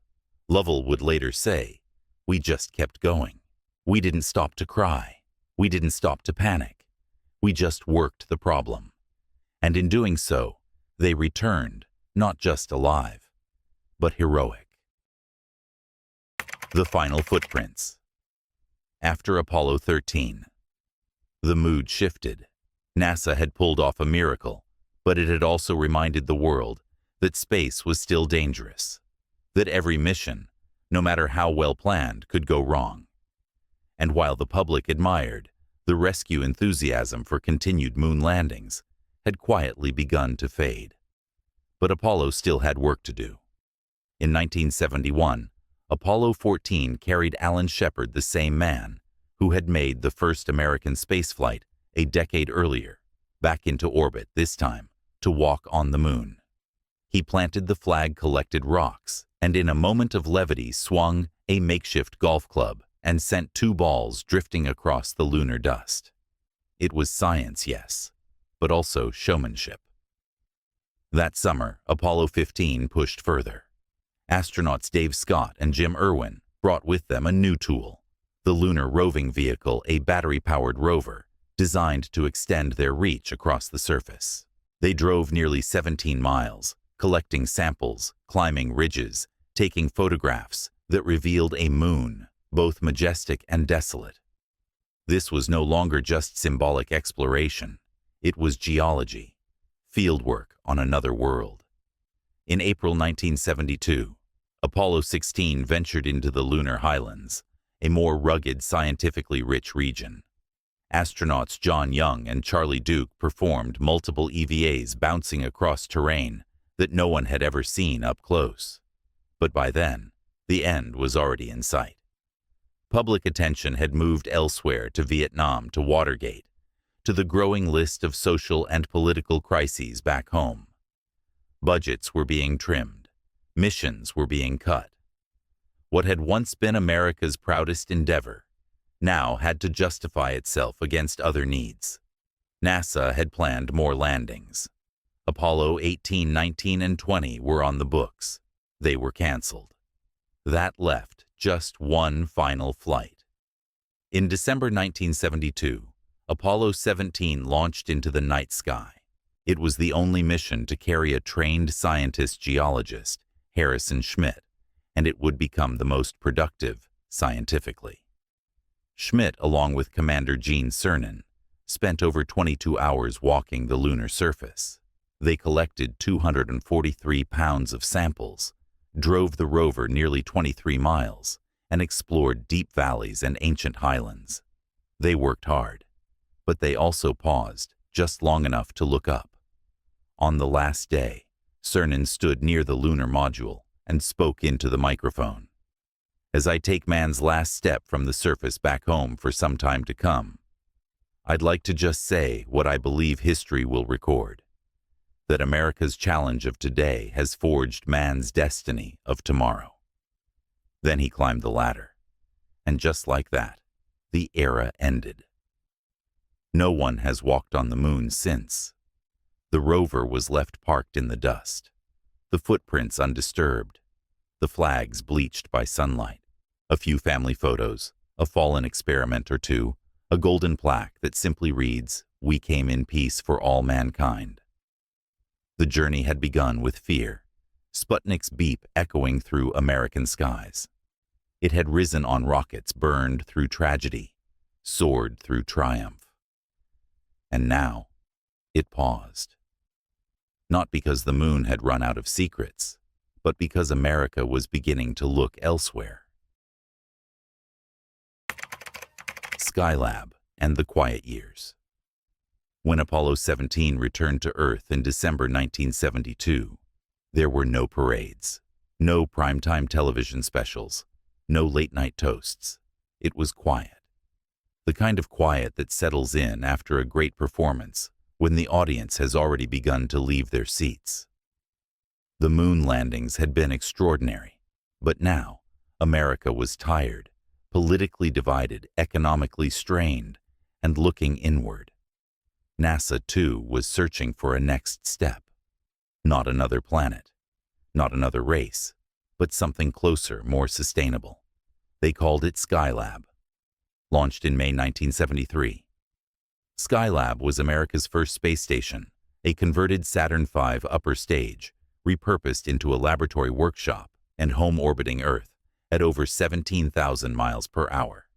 Lovell would later say, "We just kept going. We didn't stop to cry. We didn't stop to panic. We just worked the problem." And in doing so, they returned, not just alive, but heroic. The final footprints. After Apollo 13, the mood shifted. NASA had pulled off a miracle, but it had also reminded the world that space was still dangerous, that every mission, no matter how well planned, could go wrong. And while the public admired, the rescue enthusiasm for continued moon landings had quietly begun to fade. But Apollo still had work to do. In 1971, Apollo 14 carried Alan Shepard, the same man who had made the first American spaceflight a decade earlier, back into orbit, this time to walk on the moon. He planted the flag, collected rocks, and in a moment of levity swung a makeshift golf club and sent 2 balls drifting across the lunar dust. It was science, yes, but also showmanship. That summer, Apollo 15 pushed further. Astronauts Dave Scott and Jim Irwin brought with them a new tool, the Lunar Roving Vehicle, a battery-powered rover designed to extend their reach across the surface. They drove nearly 17 miles, collecting samples, climbing ridges, taking photographs that revealed a moon, both majestic and desolate. This was no longer just symbolic exploration. It was geology, fieldwork on another world. In April 1972, Apollo 16 ventured into the lunar highlands, a more rugged, scientifically rich region. Astronauts John Young and Charlie Duke performed multiple EVAs bouncing across terrain that no one had ever seen up close. But by then, the end was already in sight. Public attention had moved elsewhere, to Vietnam, to Watergate, to the growing list of social and political crises back home. Budgets were being trimmed. Missions were being cut. What had once been America's proudest endeavor now had to justify itself against other needs. NASA had planned more landings. Apollo 18, 19, and 20 were on the books. They were canceled. That left just one final flight. In December 1972, Apollo 17 launched into the night sky. It was the only mission to carry a trained scientist-geologist, Harrison Schmitt, and it would become the most productive scientifically. Schmitt, along with Commander Gene Cernan, spent over 22 hours walking the lunar surface. They collected 243 pounds of samples, drove the rover nearly 23 miles, and explored deep valleys and ancient highlands. They worked hard, but they also paused just long enough to look up. On the last day, Cernan stood near the lunar module and spoke into the microphone. "As I take man's last step from the surface back home for some time to come, I'd like to just say what I believe history will record, that America's challenge of today has forged man's destiny of tomorrow." Then he climbed the ladder, and just like that, the era ended. No one has walked on the moon since. The rover was left parked in the dust, the footprints undisturbed, the flags bleached by sunlight, a few family photos, a fallen experiment or two, a golden plaque that simply reads, "We came in peace for all mankind." The journey had begun with fear, Sputnik's beep echoing through American skies. It had risen on rockets, burned through tragedy, soared through triumph. And now, it paused. Not because the moon had run out of secrets, but because America was beginning to look elsewhere. Skylab and the quiet years. When Apollo 17 returned to Earth in December 1972, there were no parades, no primetime television specials, no late-night toasts. It was quiet. The kind of quiet that settles in after a great performance when the audience has already begun to leave their seats. The moon landings had been extraordinary, but now America was tired, politically divided, economically strained, and looking inward. NASA, too, was searching for a next step. Not another planet, not another race, but something closer, more sustainable. They called it Skylab. Launched in May 1973. Skylab was America's first space station, a converted Saturn V upper stage, repurposed into a laboratory workshop and home orbiting Earth at over 17,000 miles per hour.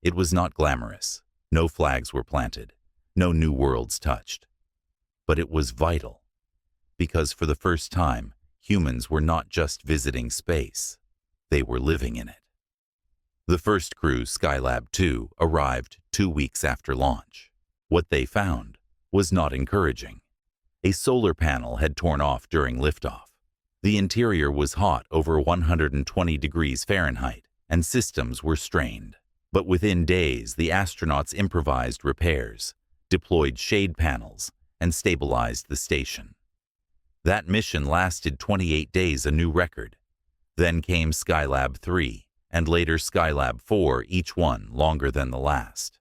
It was not glamorous. No flags were planted. No new worlds touched. But it was vital, because for the first time, humans were not just visiting space. They were living in it. The first crew, Skylab 2, arrived 2 weeks after launch. What they found was not encouraging. A solar panel had torn off during liftoff. The interior was hot over 120 degrees Fahrenheit, and systems were strained. But within days, the astronauts improvised repairs, deployed shade panels, and stabilized the station. That mission lasted 28 days, a new record. Then came Skylab 3, and later Skylab 4, each one longer than the last.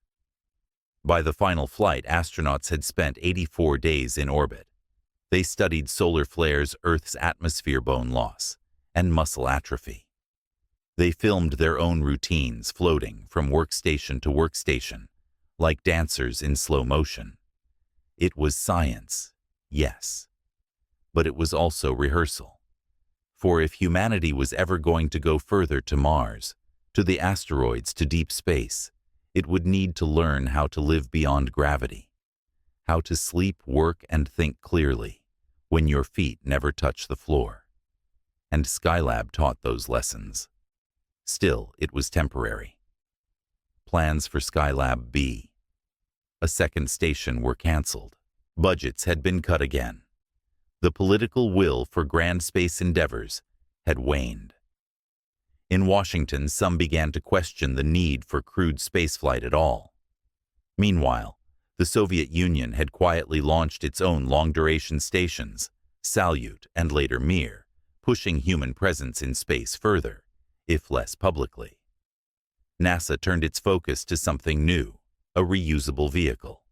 By the final flight, astronauts had spent 84 days in orbit. They studied solar flares, Earth's atmosphere, bone loss, and muscle atrophy. They filmed their own routines, floating from workstation to workstation, like dancers in slow motion. It was science, yes, but it was also rehearsal. For if humanity was ever going to go further to Mars, to the asteroids, to deep space, it would need to learn how to live beyond gravity, how to sleep, work, and think clearly when your feet never touch the floor. And Skylab taught those lessons. Still, it was temporary. Plans for Skylab B, a second station, were canceled. Budgets had been cut again. The political will for grand space endeavors had waned. In Washington, some began to question the need for crewed spaceflight at all. Meanwhile, the Soviet Union had quietly launched its own long-duration stations, Salyut and later Mir, pushing human presence in space further, if less publicly. NASA turned its focus to something new, a reusable vehicle,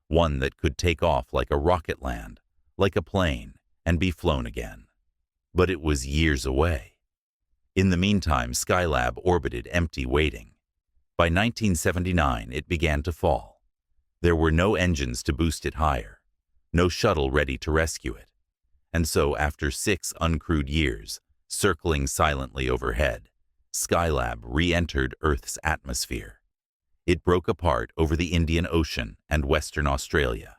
one that could take off like a rocket, land like a plane, and be flown again. But it was years away. In the meantime, Skylab orbited empty, waiting. By 1979, it began to fall. There were no engines to boost it higher, no shuttle ready to rescue it. And so, after 6 uncrewed years, circling silently overhead, Skylab re-entered Earth's atmosphere. It broke apart over the Indian Ocean and Western Australia.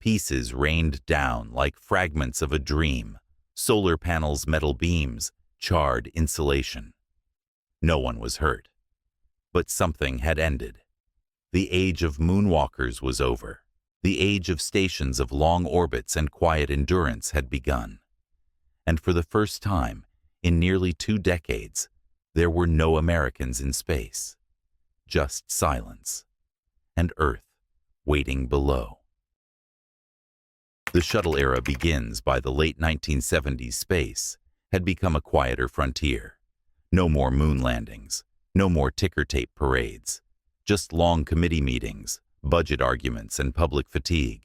Pieces rained down like fragments of a dream, solar panels, metal beams, charred insulation. No one was hurt. But something had ended. The age of moonwalkers was over. The age of stations of long orbits and quiet endurance had begun. And for the first time, in nearly 2 decades, there were no Americans in space. Just silence. And Earth waiting below. The Shuttle Era Begins. By the late 1970s, space had become a quieter frontier. No more moon landings, no more ticker tape parades, just long committee meetings, budget arguments, and public fatigue.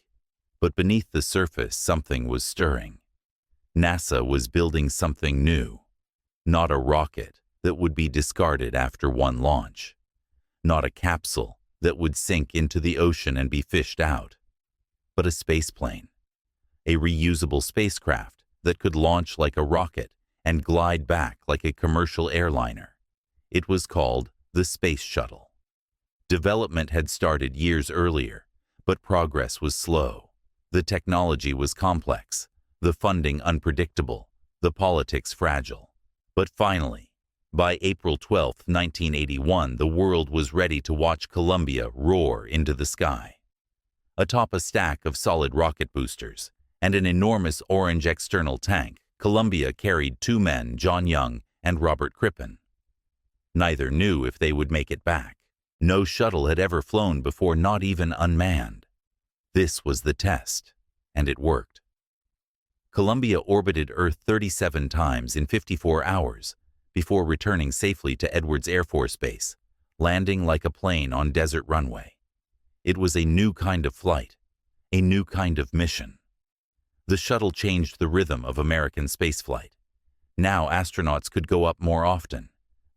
But beneath the surface, something was stirring. NASA was building something new. Not a rocket that would be discarded after one launch. Not a capsule that would sink into the ocean and be fished out. But a spaceplane. A reusable spacecraft that could launch like a rocket and glide back like a commercial airliner. It was called the Space Shuttle. Development had started years earlier, but progress was slow. The technology was complex, the funding unpredictable, the politics fragile. But finally, by April 12, 1981, the world was ready to watch Columbia roar into the sky. Atop a stack of solid rocket boosters and an enormous orange external tank, Columbia carried 2 men, John Young and Robert Crippen. Neither knew if they would make it back. No shuttle had ever flown before, not even unmanned. This was the test, and it worked. Columbia orbited Earth 37 times in 54 hours before returning safely to Edwards Air Force Base, landing like a plane on desert runway. It was a new kind of flight, a new kind of mission. The shuttle changed the rhythm of American spaceflight. Now astronauts could go up more often.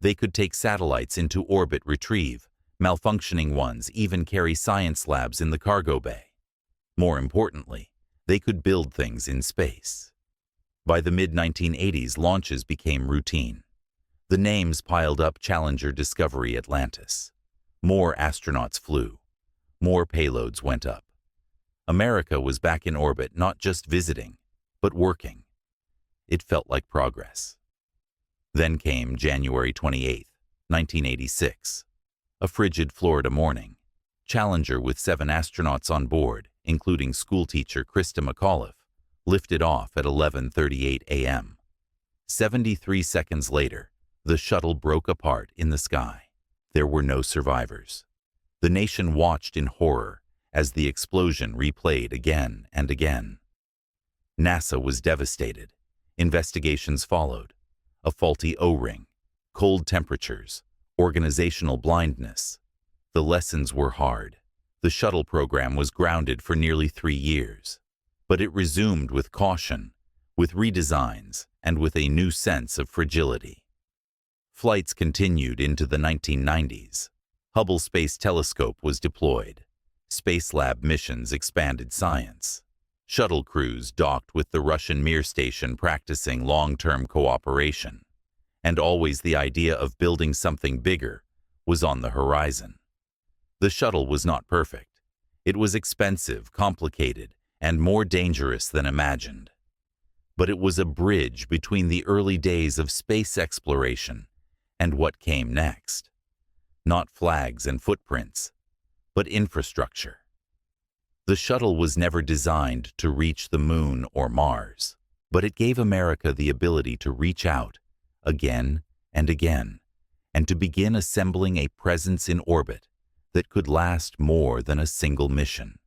They could take satellites into orbit, retrieve malfunctioning ones, even carry science labs in the cargo bay. More importantly, they could build things in space. By the mid-1980s, launches became routine. The names piled up: Challenger, Discovery, Atlantis. More astronauts flew. More payloads went up. America was back in orbit, not just visiting, but working. It felt like progress. Then came January 28, 1986. A frigid Florida morning. Challenger, with 7 astronauts on board, including schoolteacher Krista McAuliffe, lifted off at 11:38 a.m. 73 seconds later, the shuttle broke apart in the sky. There were no survivors. The nation watched in horror as the explosion replayed again and again. NASA was devastated. Investigations followed. A faulty O-ring, cold temperatures, organizational blindness. The lessons were hard. The shuttle program was grounded for nearly 3 years. But it resumed with caution, with redesigns, and with a new sense of fragility. Flights continued into the 1990s. Hubble Space Telescope was deployed. Spacelab missions expanded science. Shuttle crews docked with the Russian Mir station, practicing long-term cooperation. And always the idea of building something bigger was on the horizon. The shuttle was not perfect. It was expensive, complicated, and more dangerous than imagined. But it was a bridge between the early days of space exploration and what came next. Not flags and footprints, but infrastructure. The shuttle was never designed to reach the moon or Mars, but it gave America the ability to reach out again and again, and to begin assembling a presence in orbit that could last more than a single mission.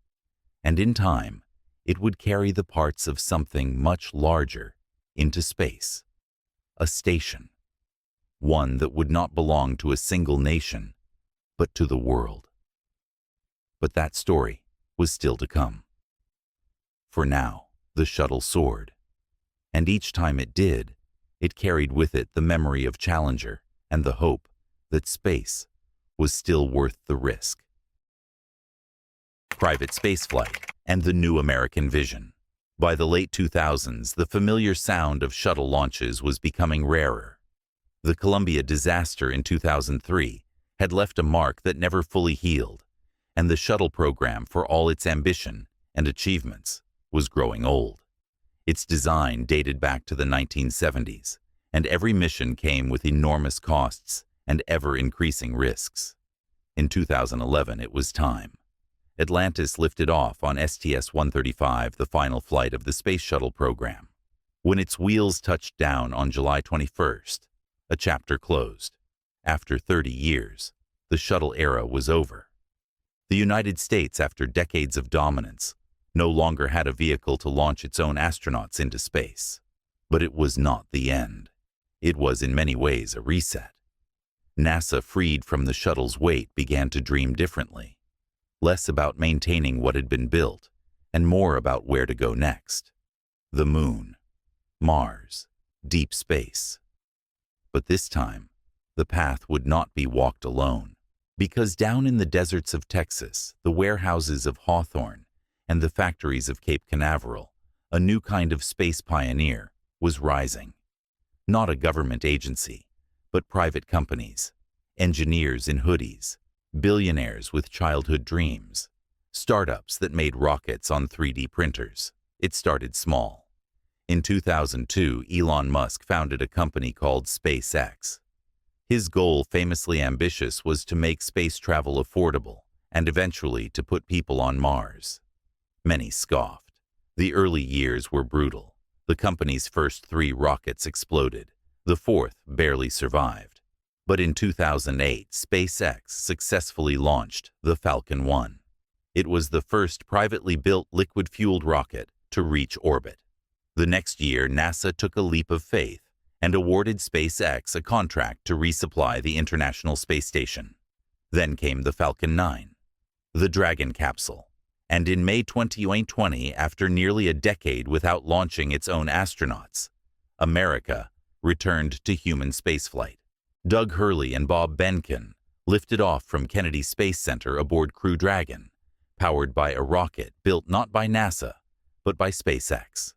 And in time, it would carry the parts of something much larger into space. A station. One that would not belong to a single nation, but to the world. But that story was still to come. For now, the shuttle soared. And each time it did, it carried with it the memory of Challenger and the hope that space was still worth the risk. Private spaceflight and the new American vision. By the late 2000s, the familiar sound of shuttle launches was becoming rarer. The Columbia disaster in 2003 had left a mark that never fully healed, and the shuttle program, for all its ambition and achievements, was growing old. Its design dated back to the 1970s, and every mission came with enormous costs and ever-increasing risks. In 2011, it was time. Atlantis lifted off on STS-135, the final flight of the Space Shuttle program. When its wheels touched down on July 21st, a chapter closed. After 30 years, the shuttle era was over. The United States, after decades of dominance, no longer had a vehicle to launch its own astronauts into space. But it was not the end. It was in many ways a reset. NASA, freed from the shuttle's weight, began to dream differently. Less about maintaining what had been built, and more about where to go next. The moon, Mars, deep space. But this time, the path would not be walked alone. Because down in the deserts of Texas, the warehouses of Hawthorne, and the factories of Cape Canaveral, a new kind of space pioneer was rising. Not a government agency, but private companies, engineers in hoodies, billionaires with childhood dreams, startups that made rockets on 3D printers. It started small. In 2002, Elon Musk founded a company called SpaceX. His goal, famously ambitious, was to make space travel affordable and eventually to put people on Mars. Many scoffed. The early years were brutal. The company's first 3 rockets exploded. The 4th barely survived. But in 2008, SpaceX successfully launched the Falcon 1. It was the first privately built liquid-fueled rocket to reach orbit. The next year, NASA took a leap of faith and awarded SpaceX a contract to resupply the International Space Station. Then came the Falcon 9, the Dragon capsule, and in May 2020, after nearly a decade without launching its own astronauts, America returned to human spaceflight. Doug Hurley and Bob Behnken lifted off from Kennedy Space Center aboard Crew Dragon, powered by a rocket built not by NASA, but by SpaceX.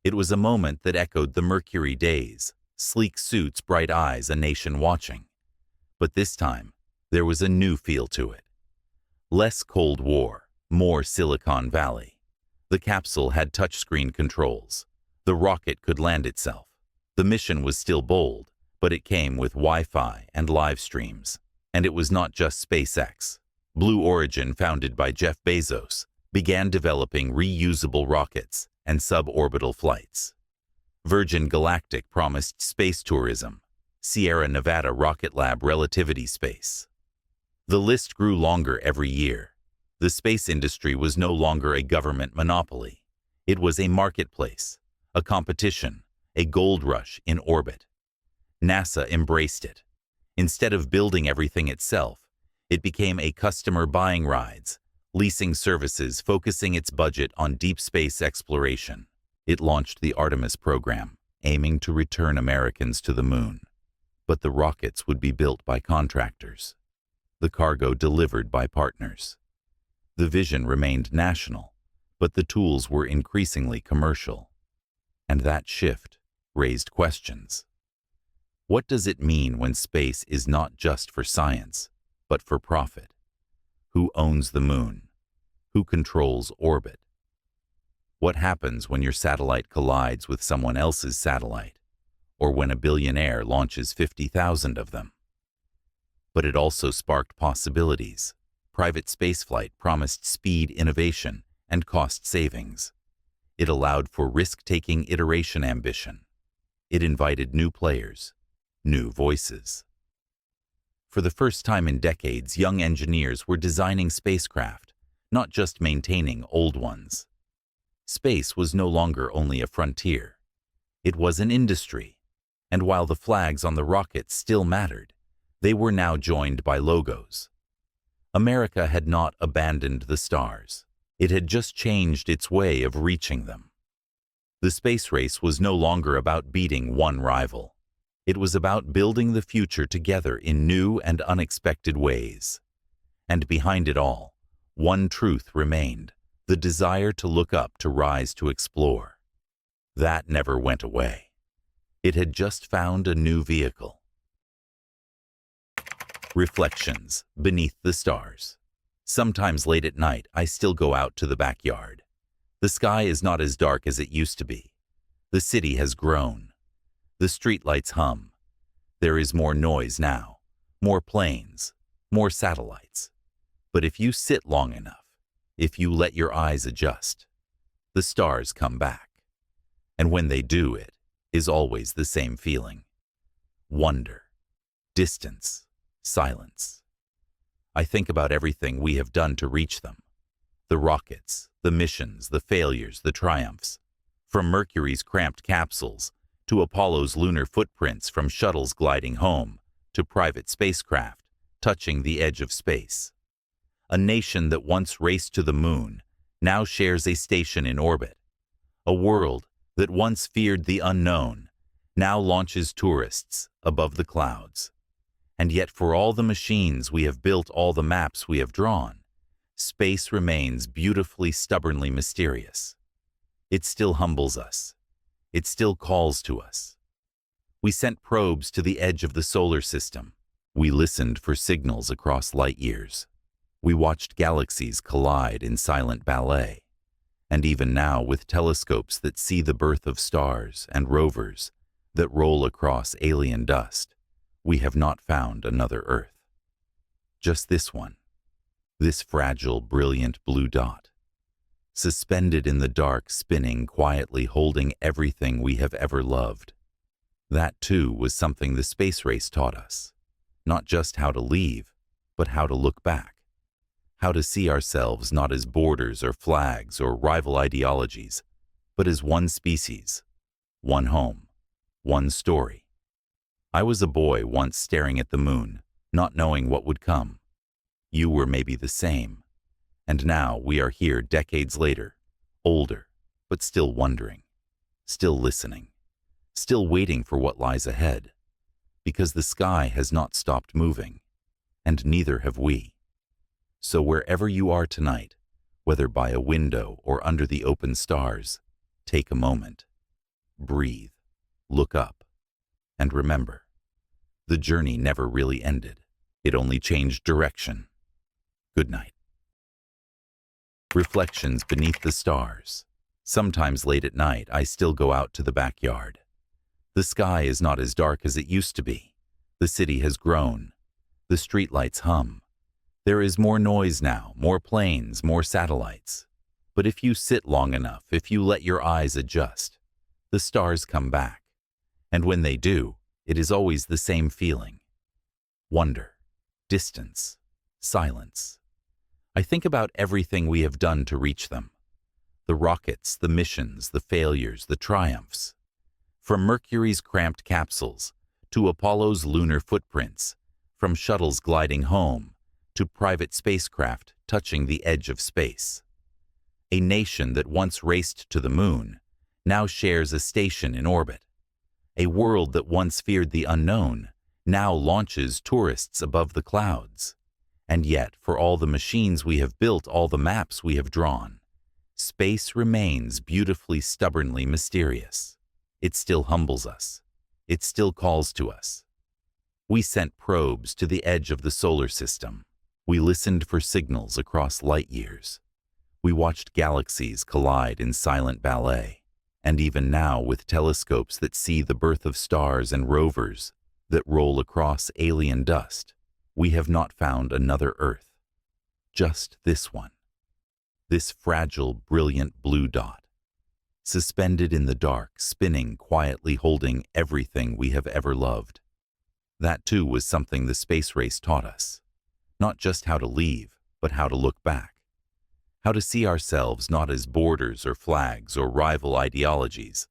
It was a moment that echoed the Mercury days, sleek suits, bright eyes, a nation watching. But this time, there was a new feel to it. Less Cold War, more Silicon Valley. The capsule had touchscreen controls. The rocket could land itself. The mission was still bold, but it came with Wi-Fi and live streams. And it was not just SpaceX. Blue Origin, founded by Jeff Bezos, began developing reusable rockets and suborbital flights. Virgin Galactic promised space tourism. Sierra Nevada Rocket Lab relativity space. The list grew longer every year. The space industry was no longer a government monopoly. It was a marketplace, a competition, a gold rush in orbit. NASA embraced it. Instead of building everything itself, it became a customer buying rides, leasing services, focusing its budget on deep space exploration. It launched the Artemis program, aiming to return Americans to the moon. But the rockets would be built by contractors. The cargo delivered by partners. The vision remained national, but the tools were increasingly commercial. And that shift raised questions. What does it mean when space is not just for science, but for profit? Who owns the moon? Who controls orbit? What happens when your satellite collides with someone else's satellite, or when a billionaire launches 50,000 of them? But it also sparked possibilities. Private spaceflight promised speed, innovation, and cost savings. It allowed for risk-taking iteration ambition. It invited new players, new voices. For the first time in decades, young engineers were designing spacecraft, not just maintaining old ones. Space was no longer only a frontier. It was an industry, and while the flags on the rockets still mattered, they were now joined by logos. America had not abandoned the stars. It had just changed its way of reaching them. The space race was no longer about beating one rival. It was about building the future together in new and unexpected ways. And behind it all, one truth remained: the desire to look up, to rise, to explore. That never went away. It had just found a new vehicle. Reflections beneath the stars. Sometimes late at night, I still go out to the backyard. The sky is not as dark as it used to be. The city has grown. The streetlights hum. There is more noise now, more planes, more satellites. But if you sit long enough, if you let your eyes adjust, the stars come back. And when they do, it is always the same feeling: wonder, distance, silence. I think about everything we have done to reach them. The rockets, the missions, the failures, the triumphs. From Mercury's cramped capsules, to Apollo's lunar footprints, from shuttles gliding home, to private spacecraft touching the edge of space. A nation that once raced to the moon now shares a station in orbit. A world that once feared the unknown now launches tourists above the clouds. And yet, for all the machines we have built, all the maps we have drawn, space remains beautifully, stubbornly mysterious. It still humbles us. It still calls to us. We sent probes to the edge of the solar system. We listened for signals across light years. We watched galaxies collide in silent ballet. And even now, with telescopes that see the birth of stars and rovers that roll across alien dust, we have not found another Earth. Just this one, this fragile, brilliant blue dot, suspended in the dark, spinning quietly, holding everything we have ever loved. That, too, was something the space race taught us. Not just how to leave, but how to look back. How to see ourselves not as borders or flags or rival ideologies, but as one species, one home, one story. I was a boy once staring at the moon, not knowing what would come. You were maybe the same. And now we are here decades later, older, but still wondering, still listening, still waiting for what lies ahead. Because the sky has not stopped moving, and neither have we. So wherever you are tonight, whether by a window or under the open stars, take a moment, breathe, look up, and remember, the journey never really ended. It only changed direction. Good night. Reflections beneath the stars. Sometimes late at night, I still go out to the backyard. The sky is not as dark as it used to be. The city has grown. The streetlights hum. There is more noise now, more planes, more satellites. But if you sit long enough, if you let your eyes adjust, the stars come back. And when they do, it is always the same feeling. Wonder, distance, silence. I think about everything we have done to reach them. The rockets, the missions, the failures, the triumphs. From Mercury's cramped capsules to Apollo's lunar footprints, from shuttles gliding home to private spacecraft touching the edge of space. A nation that once raced to the moon now shares a station in orbit. A world that once feared the unknown now launches tourists above the clouds. And yet, for all the machines we have built, all the maps we have drawn, space remains beautifully, stubbornly mysterious. It still humbles us. It still calls to us. We sent probes to the edge of the solar system. We listened for signals across light years. We watched galaxies collide in silent ballet. And even now, with telescopes that see the birth of stars and rovers that roll across alien dust, we have not found another Earth. Just this one. This fragile, brilliant blue dot, suspended in the dark, spinning quietly, holding everything we have ever loved. That too was something the space race taught us. Not just how to leave, but how to look back. How to see ourselves not as borders or flags or rival ideologies,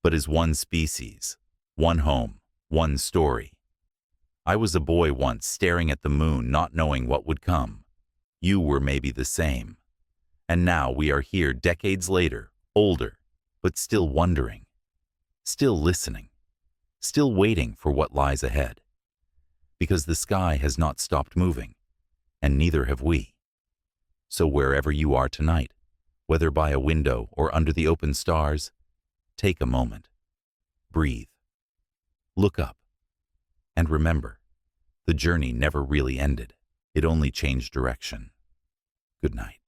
but as one species, one home, one story. I was a boy once staring at the moon, not knowing what would come. You were maybe the same. And now we are here decades later, older, but still wondering, still listening, still waiting for what lies ahead. Because the sky has not stopped moving, and neither have we. So wherever you are tonight, whether by a window or under the open stars, take a moment, breathe, look up, and remember, the journey never really ended. It only changed direction. Good night.